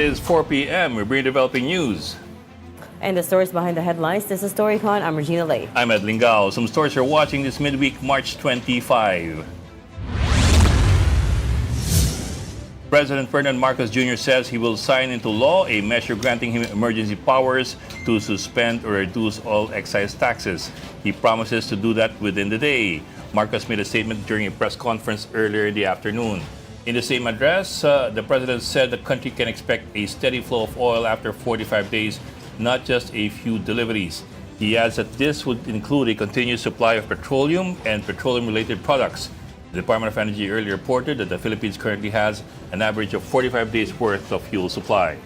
is 4 p.m. We bring developing news. And the stories behind the headlines. This is StoryCon. I'm Regina Lay. I'm Ed Lingao. Some stories you're watching this midweek, March 25. President Ferdinand Marcos Jr. says he will sign into law a measure granting him emergency powers to suspend or reduce all excise taxes. He promises to do that within the day. Marcos made a statement during a press conference earlier in the afternoon. In the same address, the president said the country can expect a steady flow of oil after 45 days, not just a few deliveries. He adds that this would include a continuous supply of petroleum and petroleum-related products. The Department of Energy earlier reported that the Philippines currently has an average of 45 days worth of fuel supply.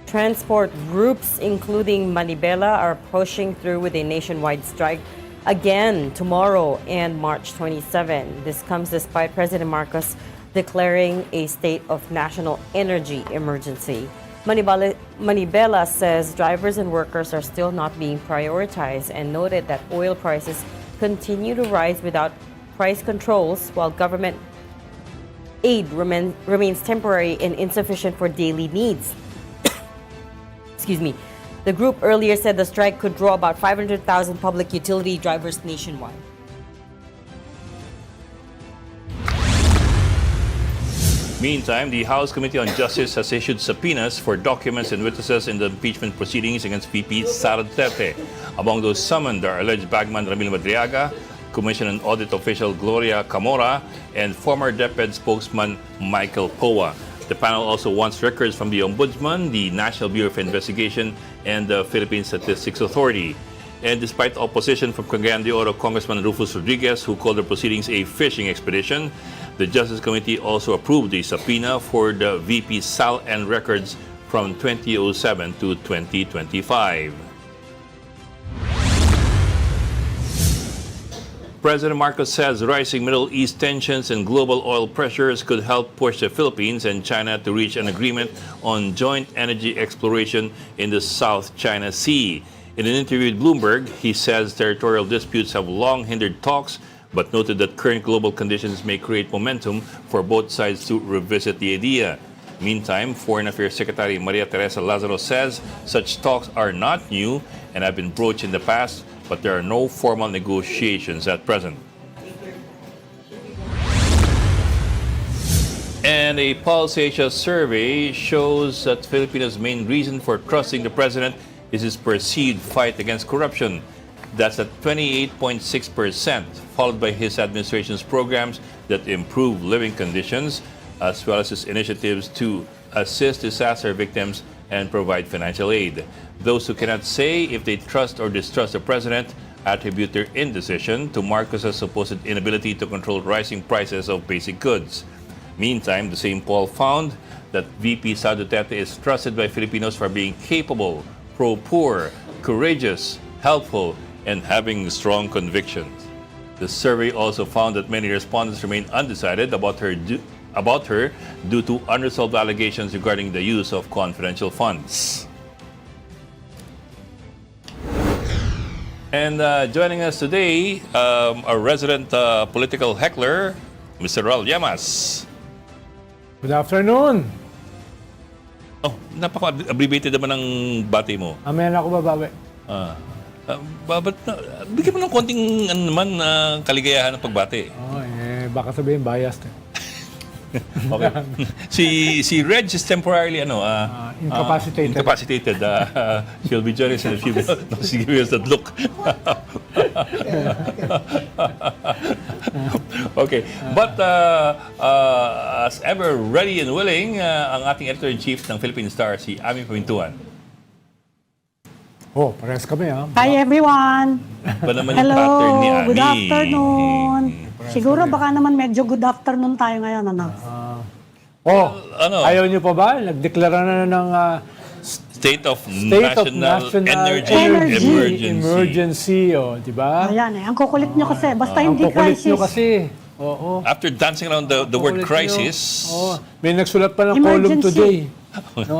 Transport groups, including Manibela, are pushing through with a nationwide strike again tomorrow and March 27. This comes despite President Marcos declaring a state of national energy emergency. Manibela says drivers and workers are still not being prioritized and noted that oil prices continue to rise without price controls while government aid remains temporary and insufficient for daily needs. Excuse me. The group earlier said the strike could draw about 500,000 public utility drivers nationwide. Meantime, the House Committee on Justice has issued subpoenas for documents and witnesses in the impeachment proceedings against VP Sara Duterte. Among those summoned are alleged bagman Ramil Madriaga, Commission and Audit Official Gloria Camora, and former DepEd spokesman Michael Poa. The panel also wants records from the Ombudsman, the National Bureau of Investigation, and the Philippine Statistics Authority. And despite opposition from Cagayan de Oro Congressman Rufus Rodriguez, who called the proceedings a fishing expedition, the Justice Committee also approved the subpoena for the VP Sal and records from 2007 to 2025. President Marcos says rising Middle East tensions and global oil pressures could help push the Philippines and China to reach an agreement on joint energy exploration in the South China Sea. In an interview with Bloomberg, he says territorial disputes have long hindered talks, but noted that current global conditions may create momentum for both sides to revisit the idea. Meantime, Foreign Affairs Secretary Maria Teresa Lazaro says such talks are not new and have been broached in the past, but there are no formal negotiations at present. And a Pulse Asia survey shows that Filipinos' main reason for trusting the president is his perceived fight against corruption. That's at 28.6%, followed by his administration's programs that improve living conditions, as well as his initiatives to assist disaster victims and provide financial aid. Those who cannot say if they trust or distrust the president attribute their indecision to Marcos's supposed inability to control rising prices of basic goods. Meantime, the same poll found that VP Sara Duterte is trusted by Filipinos for being capable, pro-poor, courageous, helpful, and having strong convictions. The survey also found that many respondents remain undecided about her due to unresolved allegations regarding the use of confidential funds. And joining us today, our resident political heckler, Mr. Raul Llamas. Good afternoon. Oh, napaka-abbreviated naman ang bati mo. Amen ako babawi. Bigyan mo ng konting kaligayahan ng pagbati. Baka sabihin biased. Okay. si Reg is temporarily incapacitated. Incapacitated. She'll be joining us in a few minutes. No, she gives us that look. Okay. But as ever, ready and willing, ang ating editor-in-chief ng Philippine Star, si Ami Pamintuan. Oh, parehas kami ha. Hi everyone! Ba naman yung Hello! pattern ni Ami? Good afternoon! Siguro baka naman medyo good afternoon tayo ngayon, ano? Ayaw niyo pa ba? Nagdeklara na ng State of National Energy Emergency, di ba? Ayan ang kukulit nyo kasi. Basta hindi Ang kukulit crisis. nyo kasi. Oo. After dancing around the word Kukulit crisis, nyo. May nagsulat pa ng column Emergency. today. No?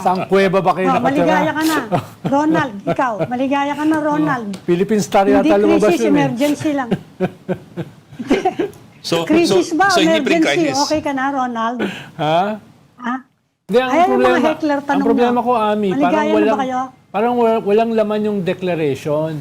Saan kuweba ba kayo nakatira? Maligaya ka na. Ronald, ikaw. Maligaya ka na, Ronald. Philippine Star Hindi yata lumabas crisis, yun emergency lang. Crisis ba? hindi pa rin Emergency? crisis. Okay ka na, Ronald? Ha? Ha? Hindi, ang Ayan yung problema, mga heckler, tanong ang problema nyo. ko, Ami, Maligaya na ba kayo? parang walang laman yung declaration.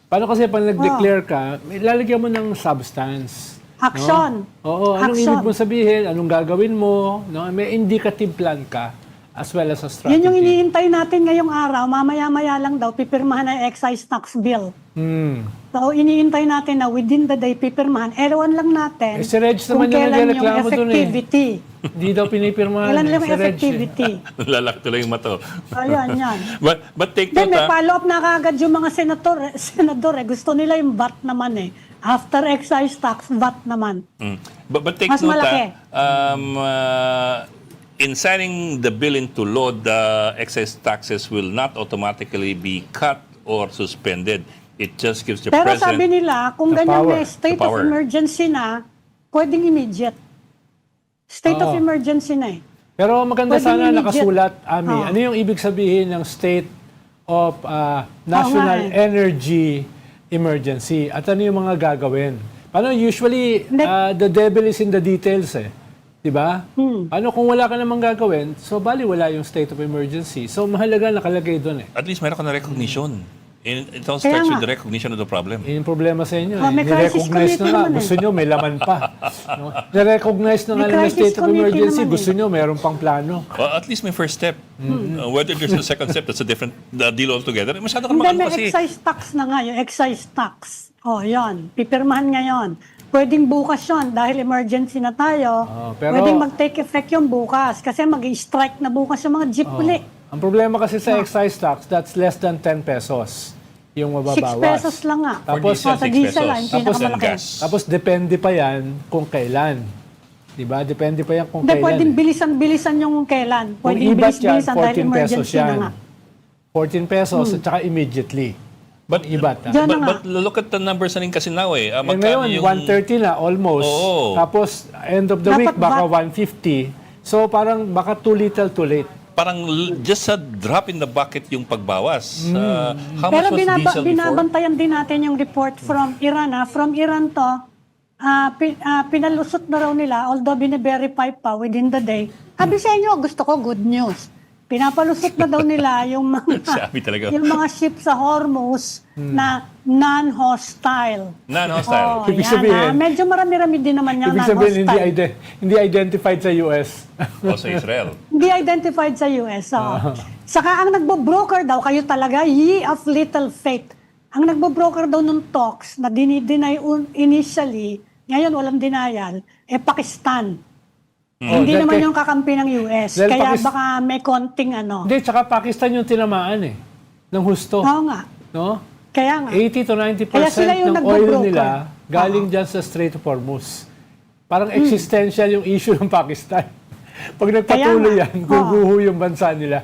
Paano kasi pag nag-declare ka, may lalagyan mo ng substance. Action. No? Oo, anong Action. ibig mo sabihin, anong gagawin mo, no? May indicative plan ka as well as a strategy. Yun yung iniintay natin ngayong araw. Mamaya-maya lang daw, pipirmahan na yung excise tax bill. So, iniintay natin na within the day, pipirmahan. Ewan lang natin Si Reg kung naman yung kailan yung nagreklamo dun eh. effectivity. Hindi daw pinipirmahan. Kailan yung si Reg, eh. effectivity. Lalak tuloy yung mato. Ayan, yan. But take Then, note, may follow-up na kagad yung mga senador. Gusto nila yung VAT naman eh. After excise tax, VAT naman. But take Mas note, malaki. in signing the bill into law, the excise taxes will not automatically be cut or suspended. It just gives the Pero president... sabi nila, kung The ganyan power. may state The of power. emergency na, pwedeng immediate. State of Oo. emergency na eh. Pero maganda Pwedeng sana immediate. nakasulat, Ami. Oo. Ano yung ibig sabihin ng state of national nga eh. energy emergency? At ano yung mga gagawin? Paano usually, Hindi. the devil is in the details eh. Diba? Ano kung wala ka namang gagawin, so bali wala yung state of emergency. So mahalaga nakalagay doon eh. At least meron ka na recognition. It all Kaya starts nga. with the recognition of the problem. Yun yung problema sa inyo. Oh, may crisis Ni-recognize na committee nga. naman eh. Gusto nyo, may laman pa. No? Ni-recognize na May nga ng crisis state of committee emergency. naman eh. Gusto nyo, meron pang plano. Well, at least may first step. Whether there's a second step, that's a different deal altogether. Masyado ka Hindi, naman may kasi... excise tax na nga, yung excise tax. Oh, yan. Pipirmahan ngayon. Pwedeng bukas yun dahil emergency na tayo. Pero- Pwedeng mag-take effect yung bukas kasi mag-strike na bukas yung mga jeep uli. Ang problema kasi sa excise tax, that's less than 10 pesos yung 6 mababawas. pesos lang nga. For Tapos, diesel, sa 6 diesel pesos. lang, yung Tapos pinakamalaki. gas. Tapos depende pa yan kung kailan. Diba? Depende pa yan kung Hindi, kailan. pwedeng bilisan-bilisan yung kailan. Kung Pwedeng ibat yan, bilis-bilisan dahil 14 pesos emergency na yan. nga. 14 pesos at saka immediately. But, Ibat. Diyan na but, nga. but look at the numbers na rin kasi now eh. Eh Magkano ngayon, yung... 130 na almost. Oo. Tapos end of the Dapat week, baka ba- 150. So parang baka too little, too late. Parang just a drop in the bucket yung pagbawas. How Pero much was diesel before? binabantayan din natin yung report from Iran. From Iran to, pinalusot na raw nila, although bine-verify pa within the day. Sabi sa inyo, gusto ko good news. Pinapalusot na daw nila yung Sabi talaga. yung mga ship sa Hormuz na non-hostile. Non-hostile. Oh, Ibig yan, sabihin- medyo marami-rami din naman yung Ibig sabihin, non-hostile. hindi identified sa US. O sa Israel. Hindi identified sa US. Saka ang nagbo-broker daw, kayo talaga, ye of little faith. Ang nagbo-broker daw ng talks na dinideny initially, ngayon walang denial, Pakistan. Hindi dahil naman kay- yung kakampi ng US. dahil Kaya Pakis- baka may konting ano. Hindi, tsaka Pakistan yung tinamaan eh. Ng husto. Oo nga. No? Kaya nga. 80 to 90% Kaya sila yung ng oil nagbo-broker. nila galing dyan sa Strait of Hormuz. Parang existential yung issue ng Pakistan. Pag nagpatuloy Kaya nga. yan, guguho yung bansa nila.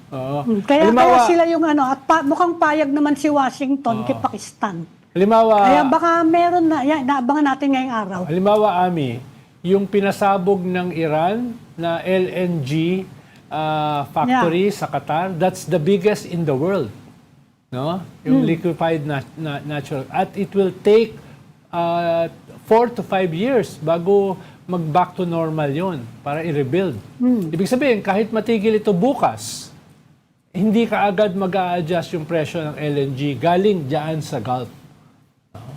Oo. Kaya Halimbawa- sila yung ano, at mukhang payag naman si Washington kay Pakistan. Halimbawa, Kaya baka meron na, yan, naabangan natin ngayong araw. halimbawa, Ami, yung pinasabog ng Iran na LNG factory sa Qatar, that's the biggest in the world. No? Yung liquefied natural. At it will take 4 to 5 years bago mag-back to normal yon para i-rebuild. Ibig sabihin, kahit matigil ito bukas, hindi ka agad mag-a-adjust yung presyo ng LNG galing dyan sa Gulf.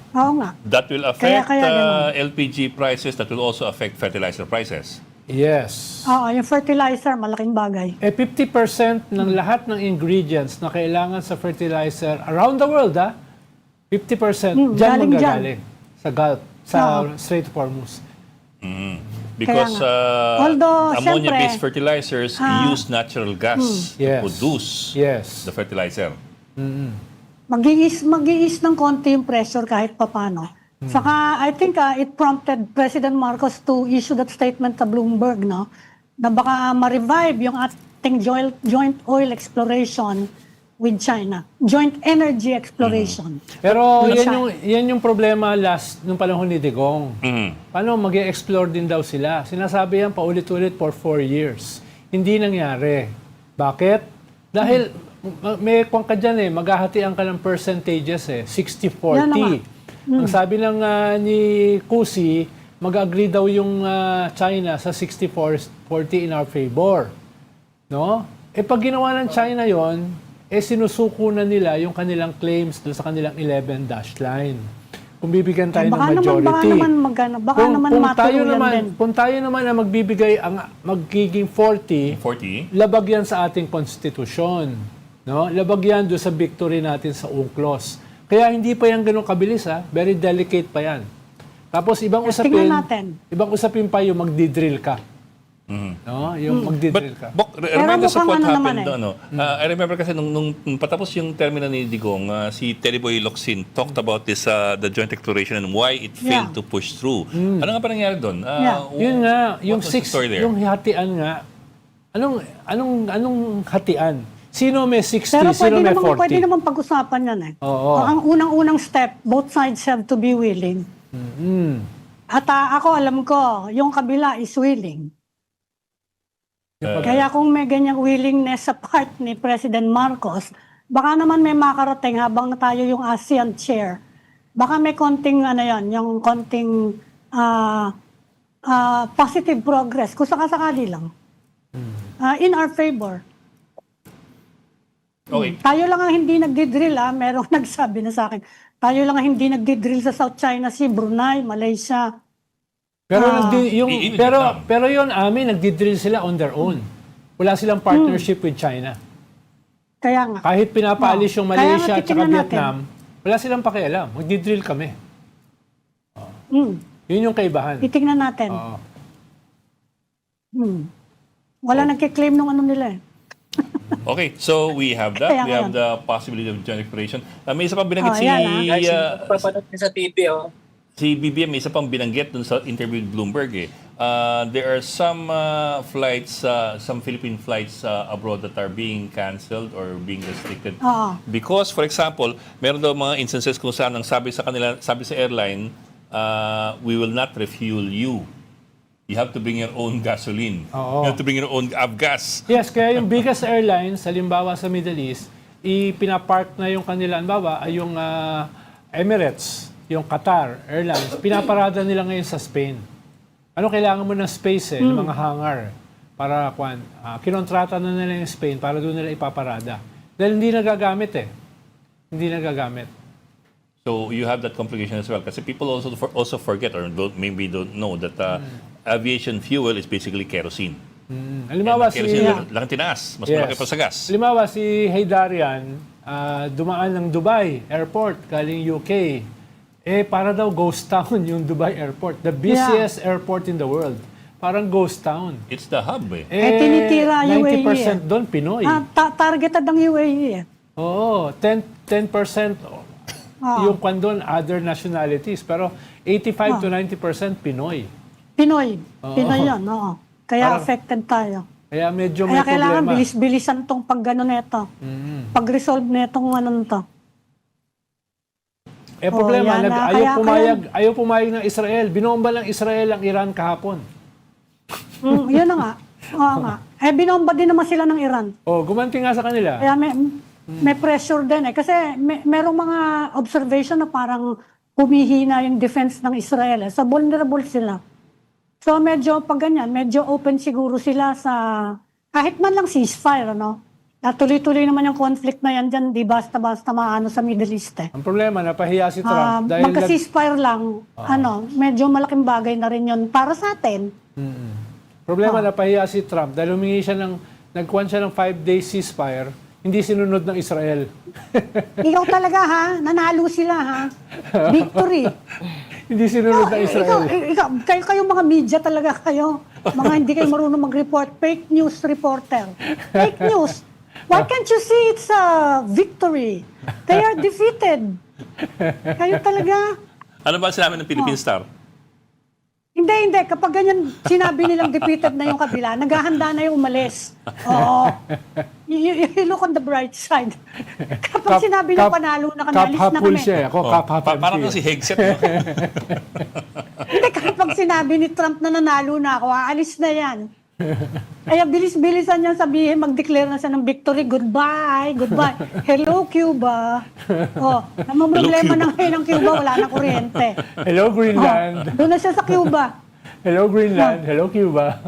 Oo nga. That will affect Kaya ganun. LPG prices. That will also affect fertilizer prices. Yes. Oo, yung fertilizer, malaking bagay. 50% ng lahat ng ingredients na kailangan sa fertilizer around the world, 50% dyan galing dyan. manggagaling. Sa Gulf, sa Strait of Hormuz. Because Although, ammonia-based syempre, fertilizers use natural gas to Yes. produce Yes. the fertilizer. mag-iis ng konti yung pressure kahit papano. Saka, I think it prompted President Marcos to issue that statement sa Bloomberg, no? Na baka ma-revive yung ating joint oil exploration with China. Joint energy exploration. Pero With yan yung problema nung panahon ni Digong. Mhm. Paano mag-explore din daw sila? Sinasabi yan paulit-ulit for 4 years. Hindi nangyari. Bakit? Dahil may kwang ka dyan maghahatian ka ng percentages 60-40. Yan na nga. Ang sabi ng ni Kusi, mag-agree daw yung China sa 60-40 in our favor. No? Pag ginawa ng China yon, sinusuko na nila yung kanilang claims doon sa kanilang 11 dash line. Kung bibigyan tayo ng majority. Baka naman matuluyan din. Kung tayo naman na magbibigay ang magiging 40, 40? labag yan sa ating konstitusyon. No? Labag yan doon sa victory natin sa UNCLOS. Kaya hindi pa yan ganun kabilis, ha? Very delicate pa yan. Tapos ibang usapin pa yung magdi-drill ka. No? Yung magdi-drill ka. Bok, remind us of what mukhang happened doon. I remember kasi nung patapos yung terminal ni Digong, si Terry Boy Locsin talked about this, the joint declaration and why it failed to push through. Ano nga pa nangyari doon? Yun nga, yung what was the 6, story there? yung hatian nga. Anong hatian? Sino may 60, Pero sino may 40? pwede naman pag-usapan yan eh. Oo. Ang unang-unang step, both sides have to be willing. At ako, alam ko, yung kabila is willing. Kaya kung may ganyang willingness sa part ni President Marcos, baka naman may makarating habang tayo yung ASEAN chair. Baka may konting, yung konting positive progress. Kung sakasakali lang. In our favor. Okay. Tayo lang ang hindi nagdi-drill, merong nagsabi na sa akin. Tayo lang ang hindi nagdi-drill sa South China Sea, Brunei, Malaysia. Pero yun, amin, nagdi-drill sila on their own. Wala silang partnership with China. Kaya nga. Kahit pinapaalis yung Kaya Malaysia nga at titingnan Vietnam, wala silang pakialam. Magdi-drill kami. Yun yung kaibahan. Titingnan natin. Oo. Wala nagkiklaim nung ano nila eh. Okay, so we have that. Kaya We have ngayon. the possibility of joint declaration. May isa pang binanggit Papanood niya sa TV, si BBM, may isa pang binanggit dun sa interview with Bloomberg. There are some flights, some Philippine flights abroad that are being canceled or being restricted. Because, for example, meron daw mga instances kung saan ang sabi sa airline, we will not refuel you. You have to bring your own gasoline. Oo. You have to bring your own avgas. Yes, kaya yung biggest airlines, halimbawa sa Middle East, ipinapark na yung kanila, halimbawa, ay yung Emirates, yung Qatar Airlines, pinaparada nila ngayon sa Spain. Ano kailangan mo ng space ng mga hangar para kinontrata na nila yung Spain para doon nila ipaparada. Dahil hindi nagagamit Hindi nagagamit. So you have that complication as well. Kasi people also forget or maybe don't know that aviation fuel is basically kerosene. Halimbawa kerosene, laking tinaas. Mas malaki pa sa gas. Halimbawa si Haydarian, dumaan ng Dubai Airport, galing UK. Para daw ghost town yung Dubai Airport. The busiest airport in the world. Parang ghost town. It's the hub tinitira UAE 90% doon Pinoy. Targeted ang UAE eh. Oo, 10% yung kwan doon, other nationalities. Pero 85 to 90% Pinoy. Pinoy yan, oo. Kaya Parang- affected tayo. Kaya medyo may Kaya kailangan problema. bilis-bilisan tong pag-ano neto. Pag-resolve netong ano to. Problema, yan na. ayaw pumayag ng Israel. Binomba ng Israel ang Iran kahapon. Yun na nga. Oo nga. Binomba din naman sila ng Iran. Gumanti nga sa kanila. Kaya may pressure din eh. Kasi merong mga observation na parang humihina yung defense ng Israel. So vulnerable sila. So medyo pag ganyan, medyo open siguro sila sa kahit man lang ceasefire, ano? Tuloy-tuloy naman yung conflict na yan dyan, di basta-basta maano sa Middle East eh. Ang problema, napahiya si Trump. Dahil Magka-ceasefire lang, medyo malaking bagay na rin yun para sa atin. Problema, napahiya si Trump dahil humingi siya nagkuhan siya ng 5-day ceasefire, hindi sinunod ng Israel. Ikaw talaga ha, nanalo sila ha. Victory. Hindi sinunod ng Israel. Kayo mga media talaga kayo. Mga hindi kayo marunong mag-report. Fake news reporter. Fake news. Why can't you see it's a victory? They are defeated. Kayo talaga. Ano ba sinabi ng Philippine Star? Hindi. Kapag ganyan sinabi nilang defeated na yung kabila, naghahanda na yung umalis. Oo. You look on the bright side. Kapag sinabi na panalo na kami, alis na kami. Siya. Ako, cup half empty. Parang si Hegseth. No? Hindi, kapag sinabi ni Trump na nanalo na ako, aalis na yan. Kaya bilis-bilisan niya sabihin, mag-declare na siya ng victory. Goodbye, goodbye. Hello, Cuba. Oh, namang problema Cuba. na ngayon ng Cuba, wala na kuryente. Hello, Greenland. Doon na siya sa Cuba. Hello, Greenland. Hello, Cuba.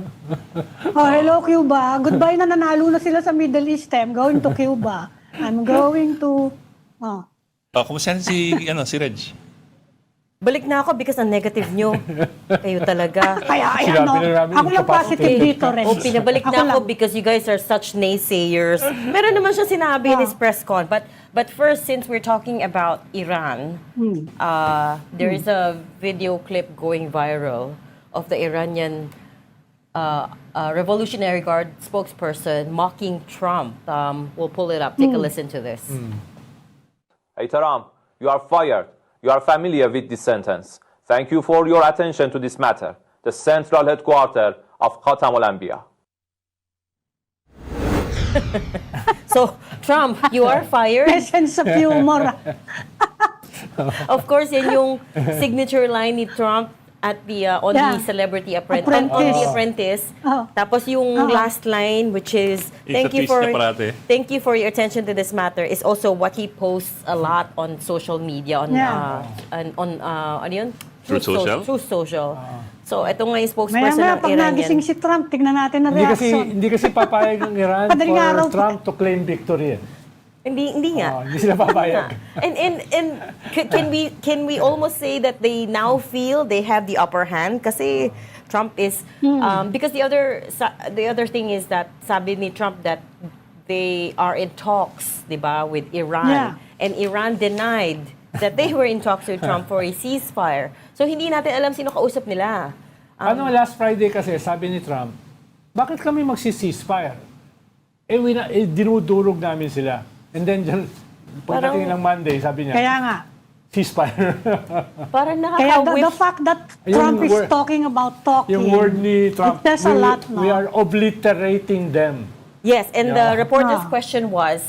Oh, hello, Cuba. Goodbye na, nanalo na sila sa Middle East. I'm going to Cuba. I'm going to... Oh. Kumusta si Reg? Balik na ako because ang negative nyo. Kayo talaga. Kaya, Sinabi ano, na namin ako yung lang kapatid. positive dito rin. O, pinabalik Ako na ako lang. because you guys are such naysayers. Meron naman siya sinabi in his press con. But first, since we're talking about Iran, there is a video clip going viral of the Iranian Revolutionary Guard spokesperson mocking Trump. We'll pull it up. Take a listen to this. Hey Trump, you are fired. You are familiar with this sentence. Thank you for your attention to this matter. The central headquarters of Khatam al-Anbiya. So, Trump, you are fired. May sense of humor. Of course, yan yung signature line ni Trump at the on Yeah. the Celebrity on Apprentice. The Apprentice. Oh. Tapos yung last line, which is It's a twist na parate. thank you for your attention to this matter, is also what he posts a lot on social media on Yeah. ano yun? Truth Social? Truth Social. So ito nga yung spokesperson Maya-maya, ng pag nagising Iranian. si Trump, tignan natin ang reaction. Hindi kasi papayag ng Iran Madaling for araw. Trump to claim victory. Hindi nga. Hindi sila papayag. And can we almost say that they now feel they have the upper hand kasi Trump is because the other thing is that sabi ni Trump that they are in talks, 'di ba, with Iran, Yeah. and Iran denied that they were in talks with Trump for a ceasefire. So hindi natin alam sino kausap nila. Last Friday kasi, sabi ni Trump, bakit kami magsi-ceasefire? Dinudurog namin sila. And then, pagdating ng Monday, sabi niya, Kaya nga. ceasefire. Parang Kaya nakaka-whiff. the fact that Yung Trump is word- talking about talking, Yung word ni Trump, it says a lot, no? we are obliterating them. Yes, and Yeah. the reporter's Ah. question was,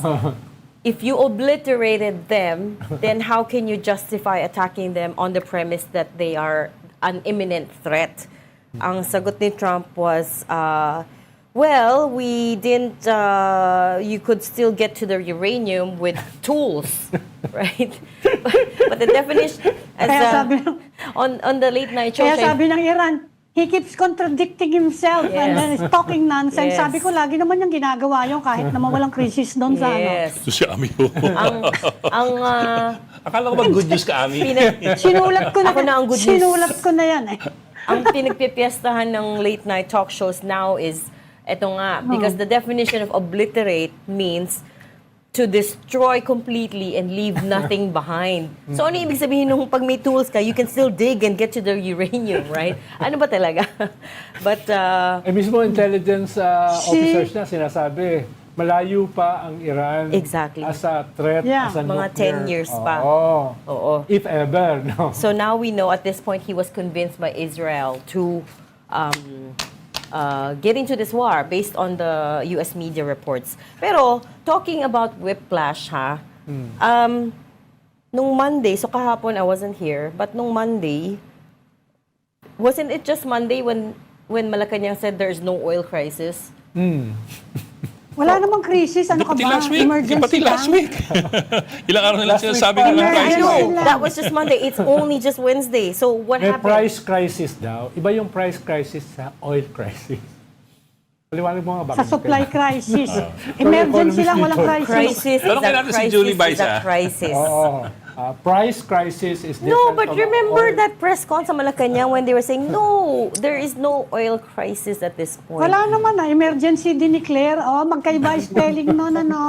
if you obliterated them, then how can you justify attacking them on the premise that they are an imminent threat? Ang sagot ni Trump was, well, we didn't, you could still get to the uranium with tools, right? But the definition, as, Kaya sabi ng- on the late night show, Kaya siya- sabi ng Iran, he keeps contradicting himself and then is talking nonsense. Yes. Sabi ko, lagi naman yung ginagawa yun kahit naman walang crisis doon sa ano. yes. Ito si Ami ho. Ang Akala ko ba good news ka, Ami? Sinulat ko na, Ako na ang good news. sinulat ko na yan eh. ang pinagpipiestahan ng late night talk shows now is eto nga, because the definition of obliterate means to destroy completely and leave nothing behind. So ano ibig sabihin nung pag may tools ka, you can still dig and get to the uranium, right? Ano ba talaga? But Mismo intelligence officers na sinasabi, malayo pa ang Iran Exactly. as a threat, Yeah. as a Mga nuclear. 10 years pa. Oo. If ever, no? so now we know at this point he was convinced by Israel to get into this war based on the US media reports. Pero talking about whiplash nung Monday, so kahapon I wasn't here, but nung Monday, wasn't it just Monday when Malacanang said there's no oil crisis? Wala namang crisis, ano ka Pati ba? last week. Emergency Pati last lang. week. Ilang araw nila Last week sinasabi pa. ng Emergency crisis. lang. No, that was just Monday. It's only just Wednesday. So what May happened? price crisis daw. Iba yung price crisis sa oil crisis. Paliwanag mo nga bakit. Sa supply crisis. Economist Emergency lang, walang dito. crisis. Crisis is Tanongin a natin si crisis Julie is a Baisa. crisis. Oo. Price crisis is different. No, but from remember oil. that press con sa Malacanang when they were saying, no, there is no oil crisis at this point. Wala naman emergency dineclare. Oh, magkaiba spelling nun, ano.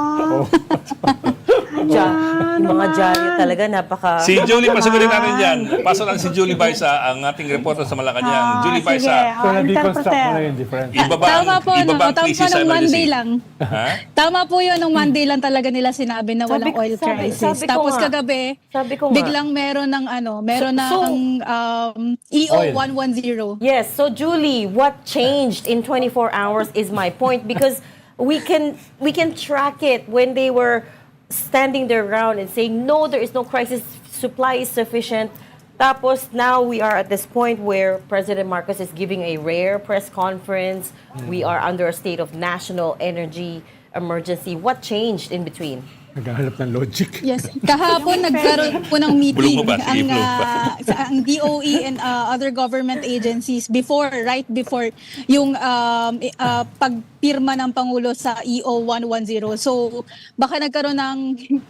Yung mga dyaryo talaga, napaka... Si Julie, pasagutin natin dyan. Pasok lang si Julie Baisa, ang ating reporter sa Malacanang. Julie sige. Baisa, So, na-deconstruct mo interpreter. na yung difference. iba ba Tama po, iba ba ang tama po crisis sa nung Monday emergency? lang. Ha? Tama po yun, nung Monday lang talaga nila sinabi na walang oil sabi crisis. ko Tapos nga. kagabi, Sabi ko nga. biglang meron ng meron So- ng EO110. Yes, so Julie, what changed in 24 hours is my point because we can track it when they were standing their ground and saying no, there is no crisis, supply is sufficient. Tapos now we are at this point where President Marcos is giving a rare press conference. We are under a state of national energy emergency. What changed in between? Naghahanap ng logic. Yes. Kahapon nagkaroon po ng Bulong meeting mo ba? Sige, bulong pa. ang DOE and other government agencies right before yung pagpirma ng Pangulo sa EO 110. So baka nagkaroon ng,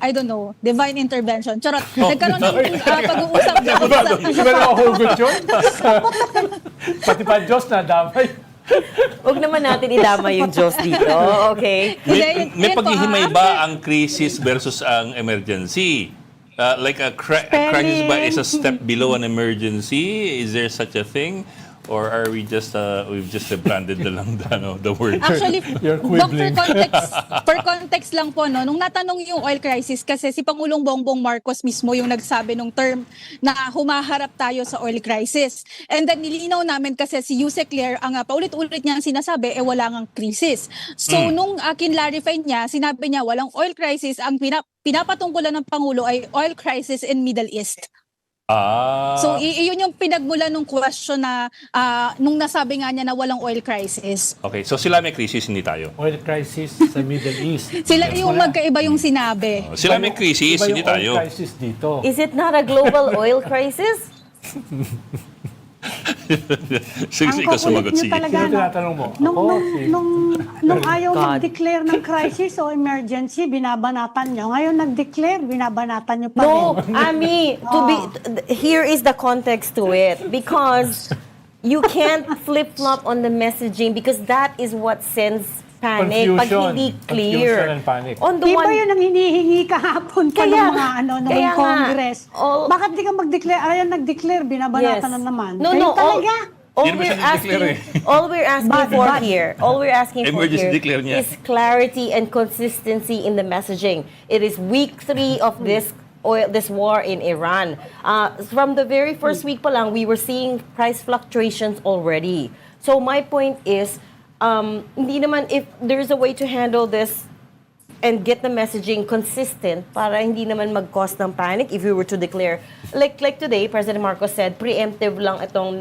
I don't know, divine intervention. Charot. Nagkaroon ng pag-uusap Di ba nahuhugot yun? Pati pa Diyos na damay. Huwag naman natin idama yung Diyos dito, okay? May Yan po, paghihimay ba ang crisis versus ang emergency? Like a crisis ba is a step below an emergency? Is there such a thing? Or are we just we've just rebranded na lang the word? Actually, You're Doc, quibbling. for context lang po, no, nung natanong yung oil crisis, kasi si Pangulong Bongbong Marcos mismo yung nagsabi nung term na humaharap tayo sa oil crisis. And then nilinaw namin kasi si Yusek Claire, ang paulit-ulit niya ang sinasabi, wala ngang crisis. So nung kinlarify niya, sinabi niya walang oil crisis, ang pinapatungkulan ng Pangulo ay oil crisis in Middle East. So iyon yung pinagmula nung question na nung nasabi nga niya na walang oil crisis. Okay, so sila may crisis, hindi tayo. Oil crisis sa Middle East. Sila yung magkaiba yung sinabi. Sila may crisis, Iba hindi yung tayo. oil crisis dito. Is it not a global oil crisis? Sige, Ang ikaw sumagot, kukulit niyo sige. talaga, Sino no? tinatanong mo? Nung, Ako, nung, si- nung, nung ayaw God. mag-declare ng crisis o emergency, binabanatan nyo. Ngayon nag-declare, binabanatan nyo pa No, rin. Ami, here is the context to it. Because you can't flip-flop on the messaging because that is what sends panic pag Confusion. hindi clear. Confusion and panic. On the Di ba one, yun ang hinihingi kahapon pa ng Kaya- mga nung kaya nga, Congress? all- Bakit di ka mag-declare? Ayaw nag-declare, binabanatan na naman. No, Kayo no, talaga. all Hindi naman we're siya nag-declare asking, all we're asking Bad, for bad. here, all we're asking for Emergency here declare niya. is clarity and consistency in the messaging. It is week 3 of this war in Iran. From the very first week pa lang, we were seeing price fluctuations already. So my point is, hindi naman, if there's a way to handle this and get the messaging consistent para hindi naman mag-cause ng panic if we were to declare, like today, President Marcos said, preemptive lang itong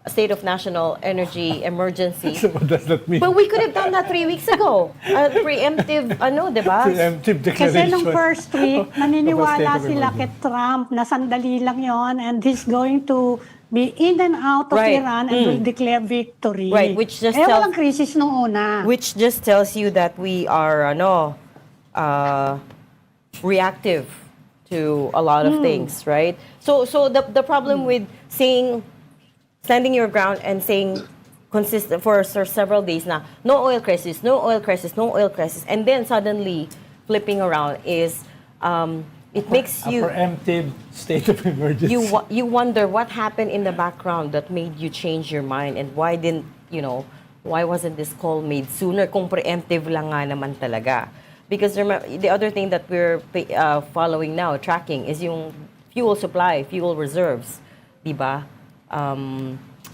state of national energy emergency. So what does that mean? But we could have done that 3 weeks ago. Preemptive, di ba? Preemptive declaration. Kasi nung first week, naniniwala State of sila kay Trump na sandali lang yon and he's going to be in and out of Right. Iran and will declare victory. Right, which just walang crisis nung una. Which just tells you that we are reactive to a lot of things, right? So the problem with standing your ground and saying consistent for several days na no oil crisis, no oil crisis, no oil crisis, and then suddenly flipping around is it makes A you preemptive state of emergency. you wonder what happened in the background that made you change your mind and why wasn't this call made sooner kung preemptive lang nga naman talaga. Because the other thing that we're following now, tracking, is yung fuel supply, fuel reserves, di ba?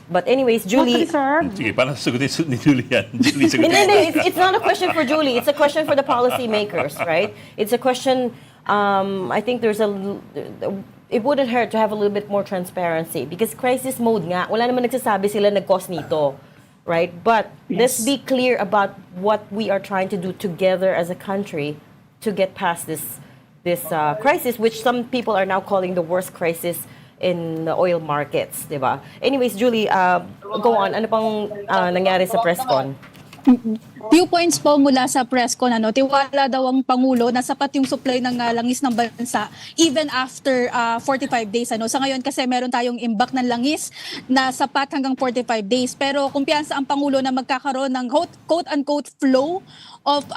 But anyways, Julie, Sige, paano sagutin ni Julian? Julie, sagutin hindi, it's not a question for Julie. It's a question for the policymakers, right? It's a question. I think it wouldn't hurt to have a little bit more transparency because crisis mode nga, wala naman nagsasabi sila nag-cause nito, right? But let's be clear about what we are trying to do together as a country to get past this crisis, which some people are now calling the worst crisis in the oil markets, di ba? Anyways, Julie, go on. Ano pang nangyari sa press con? Few points po mula sa press con, tiwala daw ang Pangulo na sapat yung supply ng langis ng bansa even after 45 days. Sa ngayon kasi meron tayong imbak ng langis na sapat hanggang 45 days. Pero kumpiyansa ang Pangulo na magkakaroon ng quote-unquote flow of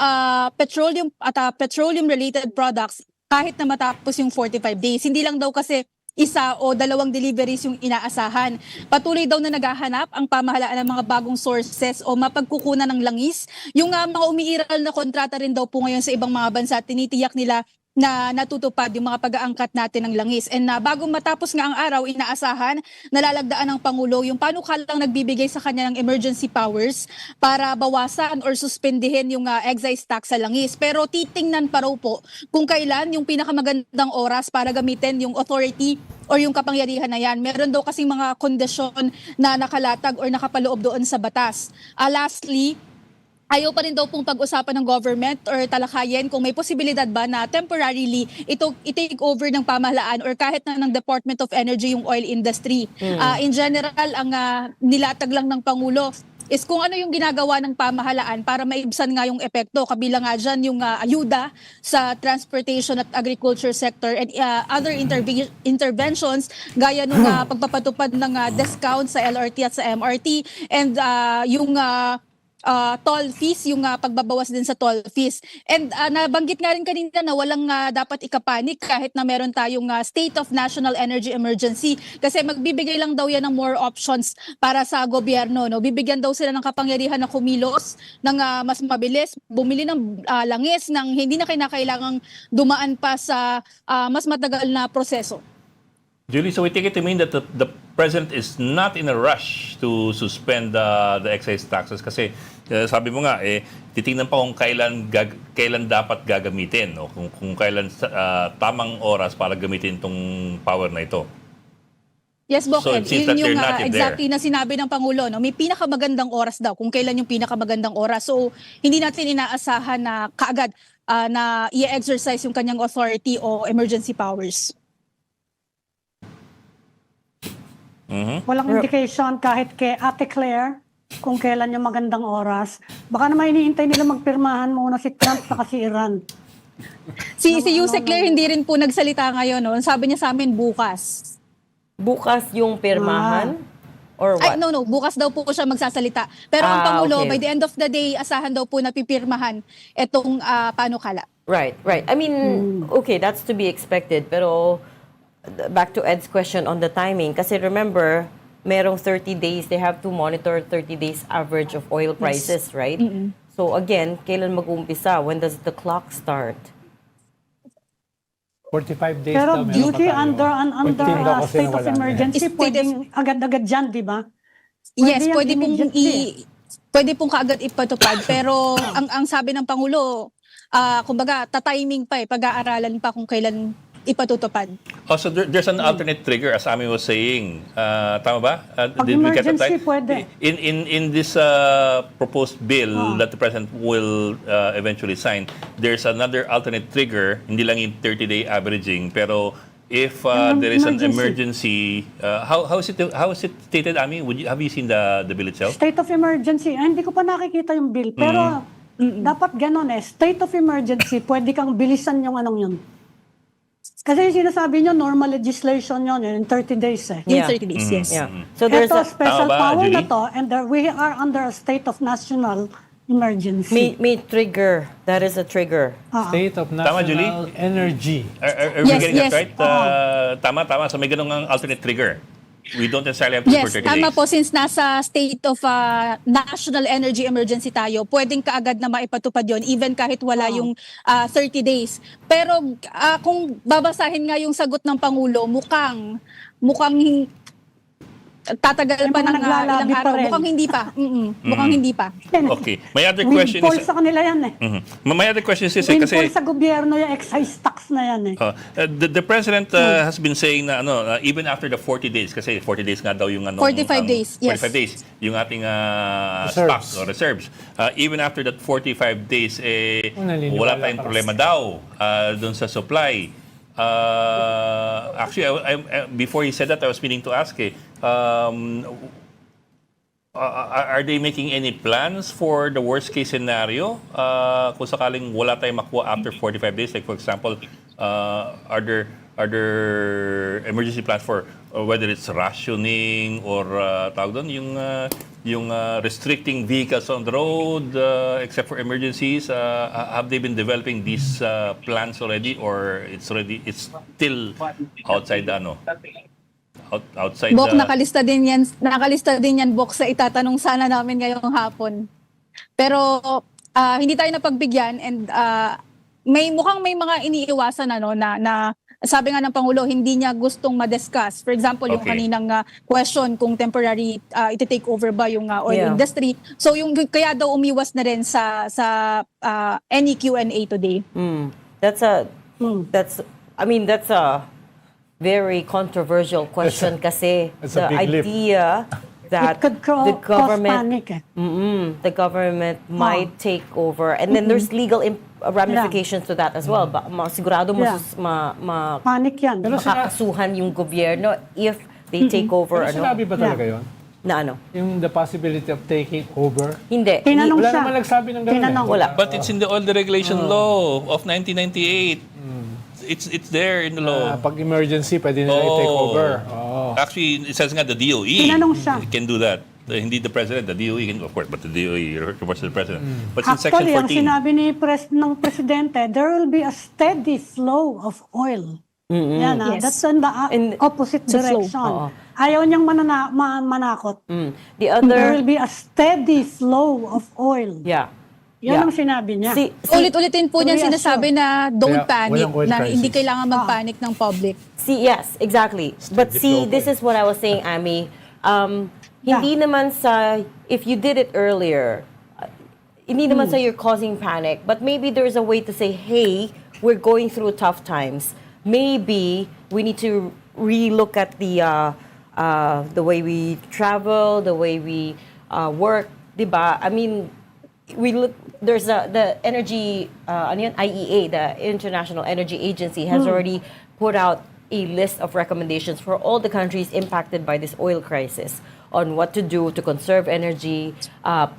petroleum-related products kahit na matapos yung 45 days. Hindi lang daw kasi isa o dalawang deliveries yung inaasahan. Patuloy daw na naghahanap ang pamahalaan ng mga bagong sources o mapagkukunan ng langis. Yung mga umiiral na kontrata rin daw po ngayon sa ibang mga bansa, tinitiyak nila na natutupad yung mga pag-aangkat natin ng langis. And bago matapos nga ang araw, inaasahan, nalalagdaan ng Pangulo yung panukalang nagbibigay sa kanya ng emergency powers para bawasan or suspendihin yung excise tax sa langis. Pero titingnan pa raw po kung kailan yung pinakamagandang oras para gamitin yung authority or yung kapangyarihan na yan. Meron daw kasing mga kondisyon na nakalatag or nakapaloob doon sa batas. Lastly, ayaw pa rin daw pong pag-usapan ng government or talakayin kung may posibilidad ba na temporarily i-take over ng pamahalaan or kahit na ng Department of Energy yung oil industry. In general, ang nilatag lang ng Pangulo is kung ano yung ginagawa ng pamahalaan para maibsan nga yung epekto. Kabilang nga dyan yung ayuda sa transportation at agriculture sector and other interventions gaya nung pagpapatupad ng discount sa LRT at sa MRT and yung toll fees, yung pagbabawas din sa toll fees. And nabanggit nga rin kanina na walang dapat ikapanik kahit na meron tayong state of national energy emergency kasi magbibigay lang daw yan ng more options para sa gobyerno. No? Bibigyan daw sila ng kapangyarihan na kumilos ng mas mabilis, bumili ng langis nang hindi na kinakailangang dumaan pa sa mas matagal na proseso. Julie, so we take it to mean that the president is not in a rush to suspend the excise taxes kasi sabi mo nga titingnan pa kung kailan dapat gagamitin o kung kailan tamang oras para gamitin tong power na ito. Yes, Bok, So, it seems that yun yung they're not in exactly na sinabi ng Pangulo. No? May pinakamagandang oras daw kung kailan yung pinakamagandang oras. So, hindi natin inaasahan na kaagad na i-exercise yung kanyang authority o emergency powers. Walang indication kahit kay Ate Claire kung kailan yung magandang oras. Baka naman iniintay nila magpirmahan muna si Trump sa si Iran. Si Yusek Claire hindi rin po nagsalita ngayon. No? Sabi niya sa amin bukas. Bukas yung pirmahan? Or what? Ay, no, bukas daw po siya magsasalita. Pero ang Pangulo, okay. by the end of the day, asahan daw po na pipirmahan itong panukala. Right. I mean, okay, that's to be expected. Pero back to Ed's question on the timing. Kasi remember, merong 30 days, they have to monitor 30 days average of oil prices, right? So again, kailan mag-uumpisa? When does the clock start? 45 days Pero daw meron duty pa tayo. under 15 daw kasi state of nawala na. emergency, State of- pwedeng agad-agad dyan, di ba? Yes, yan pwede pong immediately. pwede pong kaagad ipatupad. Pero ang sabi ng Pangulo, kumbaga, tatiming pa pag-aaralan pa kung kailan ipatutupad. Also, there's an alternate trigger, as Ami was saying. Tama ba? Pag Did we get that emergency, right? pwede. In this proposed bill that the President will eventually sign, there's another alternate trigger, hindi lang yung 30-day averaging, pero if there is an emergency, how is it stated, Ami? Have you seen the bill itself? State of emergency. Hindi ko pa nakikita yung bill. Pero dapat ganon State of emergency, pwede kang bilisan yung anong yun. Kasi yung sinasabi nyo, normal legislation yun, in 30 days In Yeah. 30 days, yes. Yeah. So there's Ito, a special Tama ba, power na Julie? to, and we are under a state of national emergency. may trigger. That is a trigger. State of Tama, Julie? National Energy. Are we Yes, getting yes. that right? Tama. So may ganung ang alternate trigger. We don't necessarily have to Yes, for 30 tama days. po, since nasa state of national energy emergency tayo, pwedeng kaagad na maipatupad yon even kahit wala yung 30 days. Pero kung babasahin nga yung sagot ng Pangulo, mukhang tatagal May pa mga ng naglalabi ilang pa araw. rin. Mukhang hindi pa. Mukhang hindi pa. Okay. My other question Windfall is... sa kanila yan My other question is this, Windfall kasi... sa gobyerno yung excise tax na yan The President has been saying na even after the 40 days, kasi 40 days nga daw yung 45 days, yes. 45 days, yung ating Reserves. stocks or reserves. Even after that 45 days, Naniniwala wala tayong ka problema daw doon sa supply. Actually, before he said that, I was meaning to ask, are they making any plans for the worst case scenario? Kung sakaling wala tayong makuha after 45 days, like for example, are there emergency plans for whether it's rationing or tawag doon yung restricting vehicles on the road except for emergencies? Have they been developing these plans already, or it's still outside the outside Bok, the... nakalista din yan, Bok, sa itatanong sana namin ngayong hapon. Pero hindi tayo napagbigyan and mukhang may mga iniiwasan na sabi nga ng Pangulo, hindi niya gustong ma-discuss. For example, yung Okay. kaninang question kung temporary iti-take over ba yung oil Yeah. industry. So yung kaya daw umiwas na rin sa any Q&A today. That's a very controversial question kasi That's a the big leap. idea that It could the cause government panic. the government might take over, and then there's legal ramifications to that as well. Sigurado Yeah. Panic yan. Pero makakasuhan yung gobyerno if they take over. Pero sinabi ba talaga yun? Na ano? Yung the possibility of taking over? Hindi. Tinanong Wala siya. naman nagsabi ng gano'n. Tinanong. Wala. But it's in the oil deregulation law of 1998. It's there in the law. Pag emergency, pwede nila i-take over. Oh. Actually, it says nga the DOE Tinanong siya. can do that. Hindi the president, the DOE can, of course, but the DOE reports to the president. But in Actually, section ang 14, sinabi ng Presidente, there will be a steady flow of oil. Yan, Yes. that's in the In opposite the flow. direction. Oo. Ayaw niyang manakot. The There other, will be a steady flow of oil. yeah. Yan ang sinabi niya. Ulit-ulitin po niyan Reassure. sinasabi na don't Kaya panic, walang oil na hindi crisis. kailangan mag-panic ng public. Yes, exactly. But this is what I was saying, Ami. Hindi naman sa, if you did it earlier, hindi naman sa you're causing panic, but maybe there's a way to say, hey, we're going through tough times. Maybe we need to relook at the way we travel, the way we work, diba? I mean, there's the energy, IEA, the International Energy Agency, has already put out a list of recommendations for all the countries impacted by this oil crisis on what to do to conserve energy.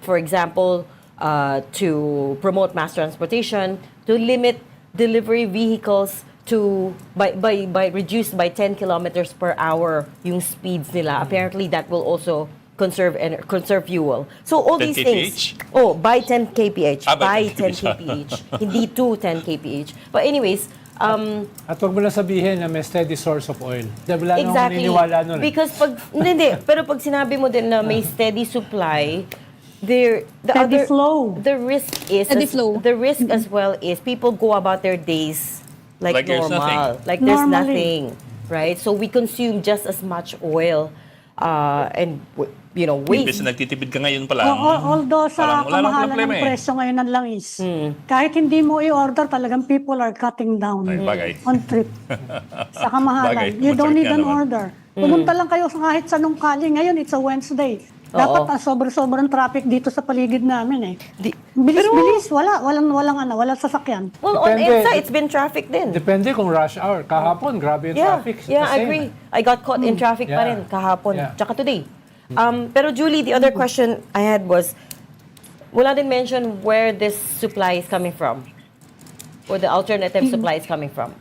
For example, to promote mass transportation, to limit delivery vehicles to by reduced by 10 kilometers per hour yung speeds nila. Apparently, that will also conserve fuel. So all 10 these things. kph? Oh, by 10 kph. By By 10 10 kph. Hindi to 10 kph. But anyways, At huwag mo na sabihin na may steady source of oil. Dahil wala nang exactly. naniniwala nun. Because hindi. Pero pag sinabi mo din na may steady supply, the Steady flow. The risk is Steady flow. the risk as well is people go about their days like Like there's normal, nothing. like there's Normally. nothing, right? So we consume just as much oil, and waste. imbes na nagtitipid ka ngayon pa lang. Although sa Wala namang kamahalan problema ng eh. presyo ngayon ng langis, kahit hindi mo i-order, talagang people are cutting down Ay, bagay. on trip. Sa kamahalan. Bagay. You don't Masakit need nga an naman. order. Pumunta lang kayo sa kahit sa nung kali. Ngayon, it's a Wednesday. Dapat sobrang traffic dito sa paligid namin eh. Bilis-bilis, walang sasakyan. Well, on Depende. EDSA, it's been traffic din. Depende kung rush hour. Kahapon, grabe yung traffic. Yeah, The I same. agree. I got caught in traffic pa Yeah. rin kahapon, Yeah. tsaka today. Pero Julie, the other question I had was, wala din mention where this supply is coming from, or the alternative supply is coming from.